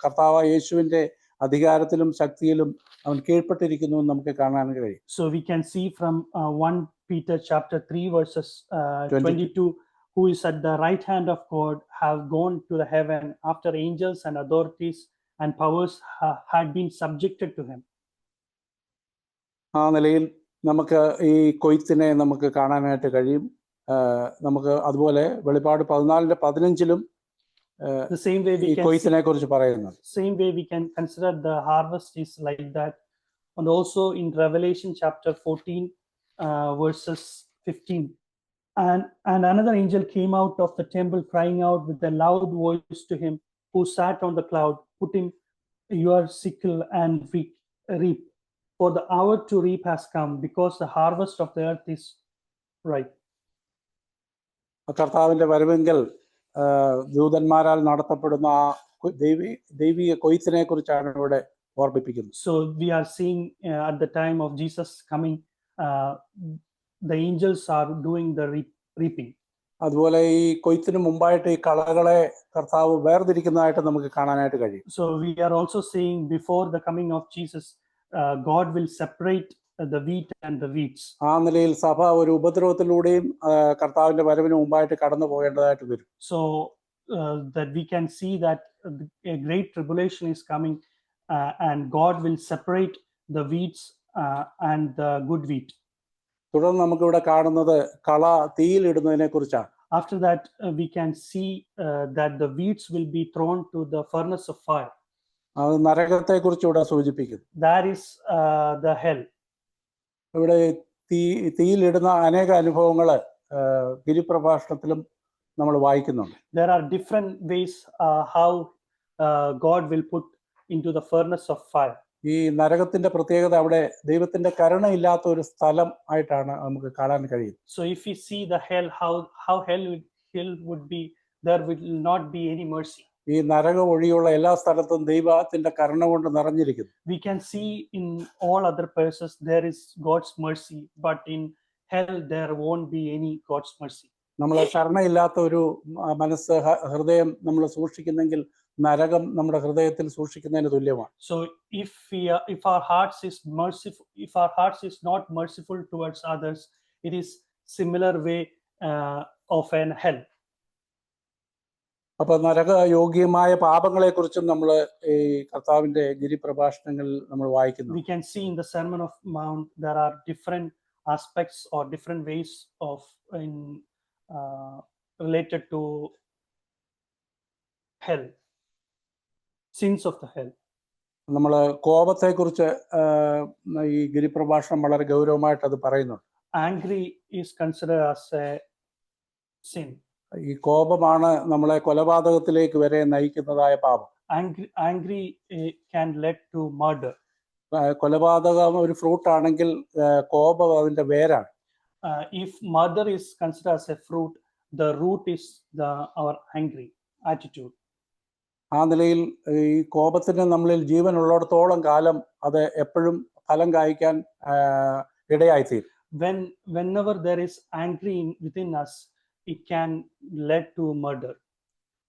കർത്താവായ യേശുവിന്റെ അധികാരത്തിലും ശക്തിയിലും അവൻ കീഴ്പ്പെട്ടിരിക്കുന്നു എന്ന് നമുക്ക് കാണാൻ കഴിയും. So we can see from 1 Peter chapter 3 verses 22, who is at the right hand of God, have gone to the heaven after angels and authorities and powers had been subjected to him. ആ നിലയിൽ നമുക്ക് ഈ കൊയ്ത്തിനെ നമുക്ക് കാണാനായിട്ട് കഴിയും. നമുക്ക് അതുപോലെ വെളിപ്പാട് 14:15 The same way we can കൊയ്ത്തിനെ കുറിച്ച് പറയുന്നത്. Same way we can consider the harvest is like that. And also in Revelation chapter 14 verses 15. And another angel came out of the temple crying out with a loud voice to him who sat on the cloud, put him your sickle and reap, for the hour to reap has come, because the harvest of the earth is ripe. കർത്താവിന്റെ വരവെങ്കിൽ ദൂതന്മാരാൽ നടത്തപ്പെടുന്ന ആ ദൈവിക കൊയ്ത്തിനെ കുറിച്ചാണ് ഇവിടെ ഓർമ്മിപ്പിക്കുന്നത്. So we are seeing at the time of Jesus coming, the angels are doing the reaping. അതുപോലെ ഈ കൊയ്ത്തിന് മുമ്പായിട്ട് ഈ കളകളെ കർത്താവ് വേർതിരിക്കുന്നതായിട്ട് നമുക്ക് കാണാനായിട്ട് കഴിയും. So we are also seeing before the coming of Jesus, God will separate the wheat and the weeds. ആ നിലയിൽ സഭ ഒരു ഉപദ്രവത്തിലൂടെയും കർത്താവിന്റെ വരവിന് മുമ്പായിട്ട് കടന്നു പോകേണ്ടതായിട്ട് വരും. So that we can see that a great tribulation is coming, and God will separate the weeds and the good wheat. തുടർന്ന് നമുക്കിവിടെ കാണുന്നത് കള തീയിലിടുന്നതിനെ കുറിച്ചാണ്. After that, we can see that the weeds will be thrown to the furnace of fire. അത് നരകത്തെ കുറിച്ച് ഇവിടെ സൂചിപ്പിക്കുന്നു. That is the hell. ഇവിടെ തീയിലിടുന്ന അനേക അനുഭവങ്ങൾ ഗിരിപ്രഭാഷണത്തിലും നമ്മൾ വായിക്കുന്നുണ്ട്. There are different ways how God will put into the furnace of fire. ഈ നരകത്തിന്റെ പ്രത്യേകത അവിടെ ദൈവത്തിന്റെ കരുണയില്ലാത്ത ഒരു സ്ഥലം ആയിട്ടാണ് നമുക്ക് കാണാൻ കഴിയുന്നത്. So if we see the hell, how hell would be, there will not be any mercy. ഈ നരകം ഒഴിയുള്ള എല്ലാ സ്ഥലത്തും ദൈവത്തിന്റെ കരുണ കൊണ്ട് നിറഞ്ഞിരിക്കുന്നു. We can see in all other places there is God's mercy, but in hell there won't be any God's mercy. നമ്മൾ കരുണയില്ലാത്ത ഒരു മനസ്സ് ഹൃദയം നമ്മൾ സൂക്ഷിക്കുന്നെങ്കിൽ നരകം നമ്മുടെ ഹൃദയത്തിൽ സൂക്ഷിക്കുന്നതിന് തുല്യമാണ്. So if our hearts is merciful, if our hearts is not merciful towards others, it is similar way of an hell. അപ്പൊ നരകയോഗ്യമായ പാപങ്ങളെ കുറിച്ചും നമ്മൾ ഈ കർത്താവിന്റെ ഗിരിപ്രഭാഷണങ്ങളിൽ നമ്മൾ വായിക്കുന്നു. We can see in the Sermon of Mount there are different aspects or different ways of related to hell, sins of the hell. നമ്മൾ കോപത്തെ കുറിച്ച് ഈ ഗിരിപ്രഭാഷണം വളരെ ഗൗരവമായിട്ട് അത് പറയുന്നുണ്ട്. Angry is considered as a sin. ഈ കോപമാണ് നമ്മളെ കൊലപാതകത്തിലേക്ക് വരെ നയിക്കുന്നതായ പാപം. Angry can lead to murder. കൊലപാതകം ഒരു ഫ്രൂട്ട് ആണെങ്കിൽ കോപം അതിന്റെ വേരാണ്. If murder is considered as a fruit, the root is our angry attitude. ആ നിലയിൽ ഈ കോപത്തിന് നമ്മളിൽ ജീവൻ ഉള്ളിടത്തോളം കാലം അത് എപ്പോഴും ഫലം കായ്ക്കാൻ ഇടയായിത്തീരും. Whenever there is angry within us, it can lead to murder.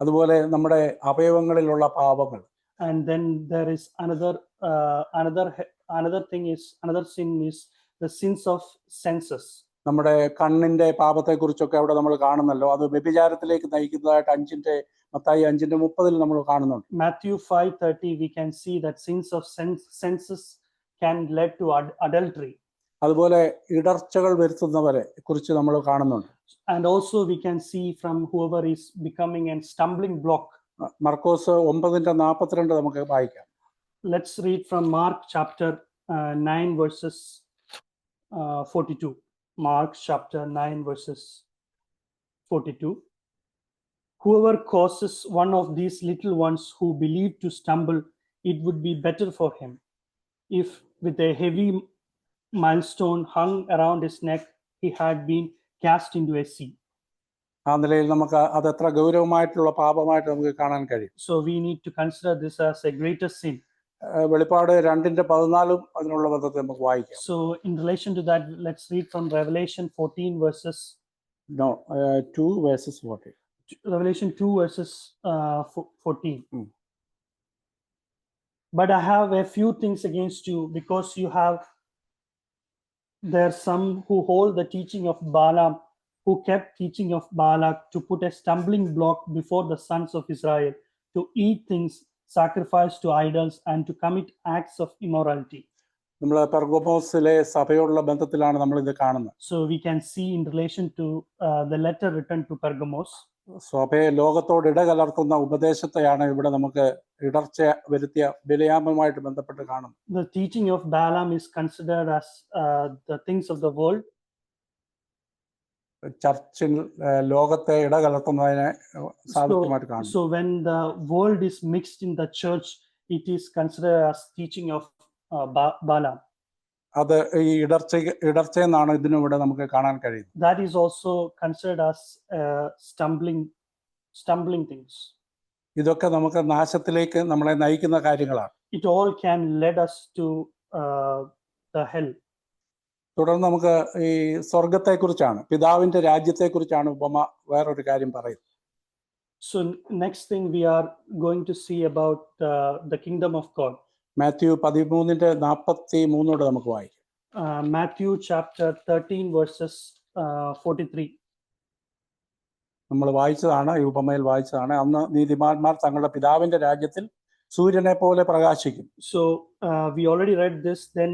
അതുപോലെ നമ്മുടെ അവയവങ്ങളിലുള്ള പാപങ്ങൾ. And then there is another sin is the sins of senses. നമ്മുടെ കണ്ണിന്റെ പാപത്തെ കുറിച്ചൊക്കെ അവിടെ നമ്മൾ കാണുന്നല്ലോ. അത് വ്യഭിചാരത്തിലേക്ക് നയിക്കുന്നതായിട്ട് മത്തായി 5:30 നമ്മൾ കാണുന്നുണ്ട്. Matthew 5:30 we can see that sins of senses can lead to adultery. അതുപോലെ ഇടർച്ചകൾ വരുത്തുന്നവരെ കുറിച്ച് നമ്മൾ കാണുന്നുണ്ട്. And also we can see from whoever is becoming a stumbling block. മർക്കോസ് 9:42 നമുക്ക് വായിക്കാം. Let's read from Mark chapter 9 verses 42. Mark chapter 9 verses 42. Whoever causes one of these little ones who believe to stumble, it would be better for him if with a heavy millstone hung around his neck he had been cast into a sea. ആ നിലയിൽ നമുക്ക് അത് എത്ര ഗൗരവമായിട്ടുള്ള പാപമായിട്ട് നമുക്ക് കാണാൻ കഴിയും. So we need to consider this as a greater sin. വെളിപ്പാട് 2:14 അതിനുള്ള ബന്ധത്തെ നമുക്ക് വായിക്കാം. So in relation to that, let's read from Revelation 14 verses 2 verses 14. Revelation 2 verses 14. But I have a few things against you, because you have there some who hold the teaching of Balaam, who kept teaching of Balak, to put a stumbling block before the sons of Israel, to eat things sacrificed to idols and to commit acts of immorality. നമ്മൾ പെർഗമോസിലെ സഭയോടുള്ള ബന്ധത്തിലാണ് നമ്മൾ ഇത് കാണുന്നത്. So we can see in relation to the letter written to Pergamos. സഭയെ ലോകത്തോട് ഇടകലർത്തുന്ന ഉപദേശത്തെയാണ് ഇവിടെ നമുക്ക് ഇടർച്ച വരുത്തിയ ബിലയാമുമായിട്ട് ബന്ധപ്പെട്ട് കാണുന്നത്. The teaching of Balaam is considered as the things of the world. ചർച്ചിൽ ലോകത്തെ ഇടകലർത്തുന്നതിനെ സാധികമായിട്ട് കാണുന്നു. So when the world is mixed in the church, it is considered as teaching of Balaam. അത് ഈ ഇടർച്ചയെന്നാണ് ഇതിനിവിടെ നമുക്ക് കാണാൻ കഴിയുന്നത്. That is also considered as stumbling things. ഇതൊക്കെ നമുക്ക് നാശത്തിലേക്ക് നമ്മളെ നയിക്കുന്ന കാര്യങ്ങളാണ്. It all can lead us to the hell. തുടർന്ന് നമുക്ക് ഈ സ്വർഗത്തെക്കുറിച്ചാണ്, പിതാവിന്റെ രാജ്യത്തെക്കുറിച്ചാണ് ഉപമ വേറൊരു കാര്യം പറയുന്നത്. So next thing we are going to see about the kingdom of God. Mathew 13:43 നമുക്ക് വായിക്കാം. Matthew chapter 13 verses 43. നമ്മൾ വായിച്ചതാണ്, ഈ ഉപമയിൽ വായിച്ചതാണ്. അന്ന് നീതിമാന്മാർ തങ്ങളുടെ പിതാവിന്റെ രാജ്യത്തിൽ സൂര്യനെ പോലെ പ്രകാശിക്കും. So we already read this. Then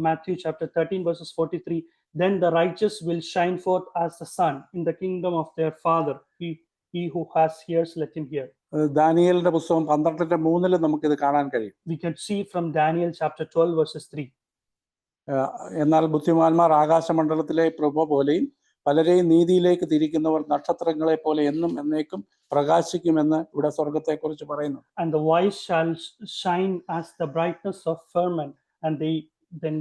Matthew chapter 13 verses 43. Then the righteous will shine forth as the sun in the kingdom of their Father. He who has ears, let him hear. ദാനിയേലിന്റെ പുസ്തകം 12:3 നമുക്കിത് കാണാൻ കഴിയും. We can see from Daniel chapter 12 verses 3. എന്നാൽ ബുദ്ധിമാന്മാർ ആകാശമണ്ഡലത്തിലെ പ്രഭ പോലെയും പലരെയും നീതിയിലേക്ക് തിരിക്കുന്നവർ നക്ഷത്രങ്ങളെ പോലെ എന്നും എന്നേക്കും പ്രകാശിക്കുമെന്ന് ഇവിടെ സ്വർഗത്തെക്കുറിച്ച് പറയുന്നു. And the wise shall shine as the brightness of firmament, and they then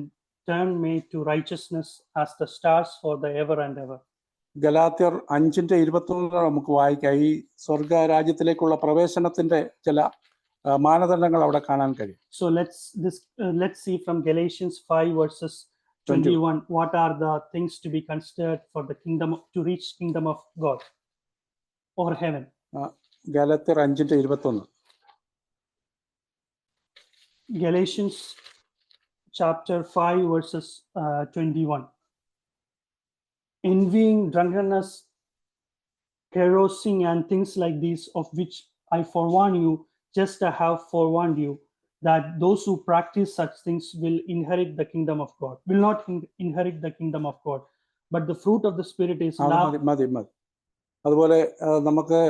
turn me to righteousness as the stars for the ever and ever. ഗലാത്യർ 5:21 നമുക്ക് വായിക്കാം. ഈ സ്വർഗ രാജ്യത്തിലേക്കുള്ള പ്രവേശനത്തിന്റെ ചില മാനദണ്ഡങ്ങൾ അവിടെ കാണാൻ കഴിയും. So let's see from Galatians 5 verses 21 what are the things to be considered for the kingdom, to reach kingdom of God or heaven. ഗലാത്യർ 5:21. Galatians chapter 5 verses 21. Envying, drunkenness, carousing, and things like these, of which I forewarn you, just as I have forewarned you, that those who practice such things will inherit the kingdom of God, will not inherit the kingdom of God. But the fruit of the Spirit is love. മതി. അതുപോലെ നമുക്ക്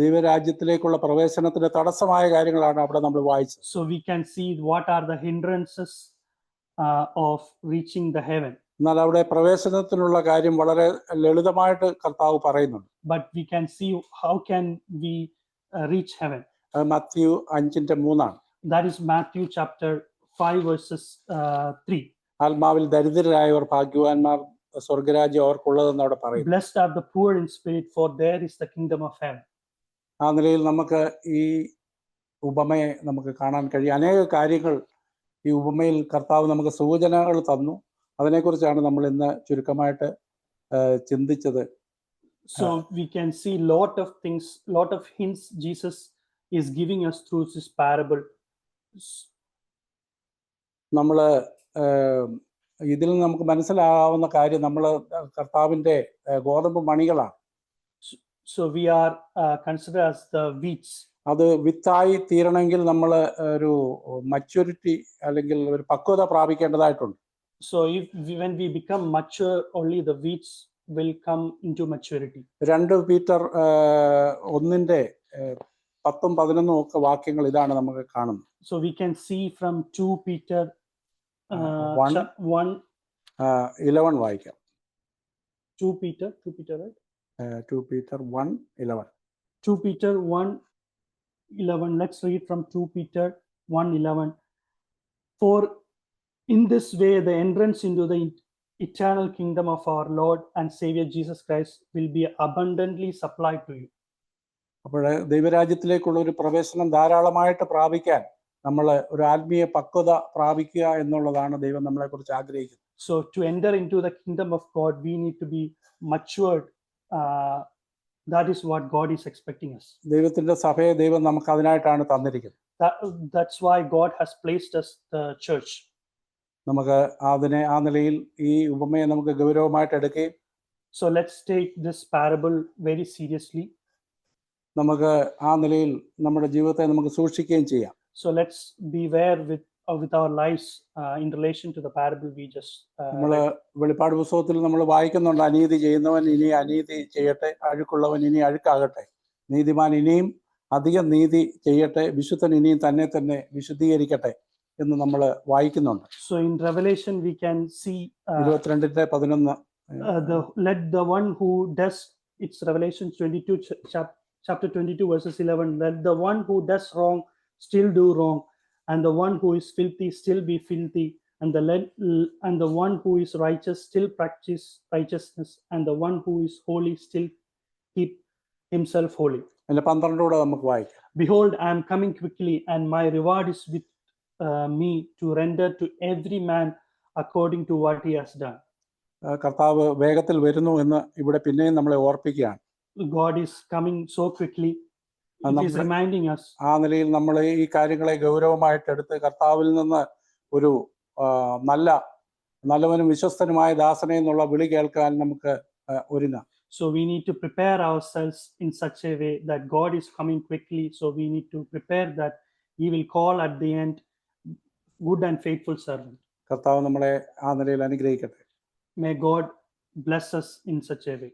ദൈവരാജ്യത്തിലേക്കുള്ള പ്രവേശനത്തിന് തടസ്സമായ കാര്യങ്ങളാണ് അവിടെ നമ്മൾ വായിച്ചത്. So we can see what are the hindrances of reaching the heaven. എന്നാൽ അവിടെ പ്രവേശനത്തിനുള്ള കാര്യം വളരെ ലളിതമായിട്ട് കർത്താവ് പറയുന്നുണ്ട്. But we can see how can we reach heaven. Mathai 5:3. That is Matthew chapter 5 verses 3. ആത്മാവിൽ ദരിദ്രരായവർ ഭാഗ്യവാന്മാർ, സ്വർഗരാജ്യം അവർക്കുള്ളതെന്ന് അവിടെ പറയും. Blessed are the poor in spirit, for there is the kingdom of heaven. ആ നിലയിൽ നമുക്ക് ഈ ഉപമയെ നമുക്ക് കാണാൻ കഴിയും. അനേക കാര്യങ്ങൾ ഈ ഉപമയിൽ കർത്താവ് നമുക്ക് സൂചനകൾ തന്നു. അതിനെക്കുറിച്ചാണ് നമ്മൾ ഇന്ന് ചുരുക്കമായിട്ട് ചിന്തിച്ചത്. So we can see lot of things, lot of hints Jesus is giving us through this parable. നമ്മൾ ഇതിൽ നമുക്ക് മനസ്സിലാവുന്ന കാര്യം നമ്മൾ കർത്താവിന്റെ ഗോതമ്പ് മണികളാണ്. So we are considered as the wheats. അത് വിത്തായി തീരണമെങ്കിൽ നമ്മൾ ഒരു മച്യൂരിറ്റി അല്ലെങ്കിൽ ഒരു പക്വത പ്രാപിക്കേണ്ടതായിട്ടുണ്ട്. So when we become mature, only the wheats will come into maturity. 2 Peter 1:10-11 ഒക്കെ വാക്യങ്ങൾ ഇതാണ് നമുക്ക് കാണുന്നത്. So we can see from 2 Peter 1:11 വായിക്കാം. 2 Peter, right? 2 Peter 1:11. 2 Peter 1:11. Let's read from 2 Peter 1:11. For in this way the entrance into the eternal kingdom of our Lord and Savior Jesus Christ will be abundantly supplied to you. അപ്പോൾ ദൈവരാജ്യത്തിലേക്കുള്ള ഒരു പ്രവേശനം ധാരാളമായിട്ട് പ്രാപിക്കാൻ നമ്മൾ ഒരു ആത്മീയ പക്വത പ്രാപിക്കുക എന്നുള്ളതാണ് ദൈവം നമ്മളെ കുറിച്ച് ആഗ്രഹിക്കുന്നത്. So to enter into the kingdom of God, we need to be matured. That is what God is expecting us. ദൈവത്തിന്റെ സഭയെ ദൈവം നമുക്ക് അതിനായിട്ടാണ് തന്നിരിക്കുന്നത്. That's why God has placed us the church. നമുക്ക് ആ നിലയിൽ ഈ ഉപമയെ നമുക്ക് ഗൗരവമായിട്ട് എടുക്കുകയും So let's take this parable very seriously. നമുക്ക് ആ നിലയിൽ നമ്മുടെ ജീവിതത്തെ നമുക്ക് സൂക്ഷിക്കുകയും ചെയ്യാം. So let's beware with our lives in relation to the parable we just നമ്മൾ വെളിപ്പാട് പുസ്തകത്തിൽ നമ്മൾ വായിക്കുന്നുണ്ട്, അനീതി ചെയ്യുന്നവൻ ഇനി അനീതി ചെയ്യട്ടെ, അഴുക്കുള്ളവൻ ഇനി അഴുക്കാകട്ടെ, നീതിമാൻ ഇനിയും അധികം നീതി ചെയ്യട്ടെ, വിശുദ്ധൻ ഇനിയും തന്നെ വിശുദ്ധീകരിക്കട്ടെ എന്ന് നമ്മൾ വായിക്കുന്നുണ്ട്. So in Revelation we can see 22:11 let the one who does, it's Revelation 22 chapter 22 verses 11, let the one who does wrong still do wrong, and the one who is filthy still be filthy, and the one who is righteous still practice righteousness, and the one who is holy still keep himself holy. 12 നമുക്ക് വായിക്കാം. Behold, I am coming quickly, and my reward is with me to render to every man according to what he has done. കർത്താവ് വേഗത്തിൽ വരുന്നു എന്ന് ഇവിടെ പിന്നെയും നമ്മളെ ഓർപ്പിക്കുകയാണ്. God is coming so quickly. It is reminding us. ആ നിലയിൽ നമ്മൾ ഈ കാര്യങ്ങളെ ഗൗരവമായിട്ട് എടുത്ത് കർത്താവിൽ നിന്ന് ഒരു നല്ലവനും വിശ്വസ്തനുമായ ദാസനെ എന്നുള്ള വിളി കേൾക്കാൻ നമുക്ക് ഒരുങ്ങാം. So we need to prepare ourselves in such a way that God is coming quickly. So we need to prepare that He will call at the end good and faithful servant. കർത്താവ് നമ്മളെ ആ നിലയിൽ അനുഗ്രഹിക്കട്ടെ. May God bless us in such a way.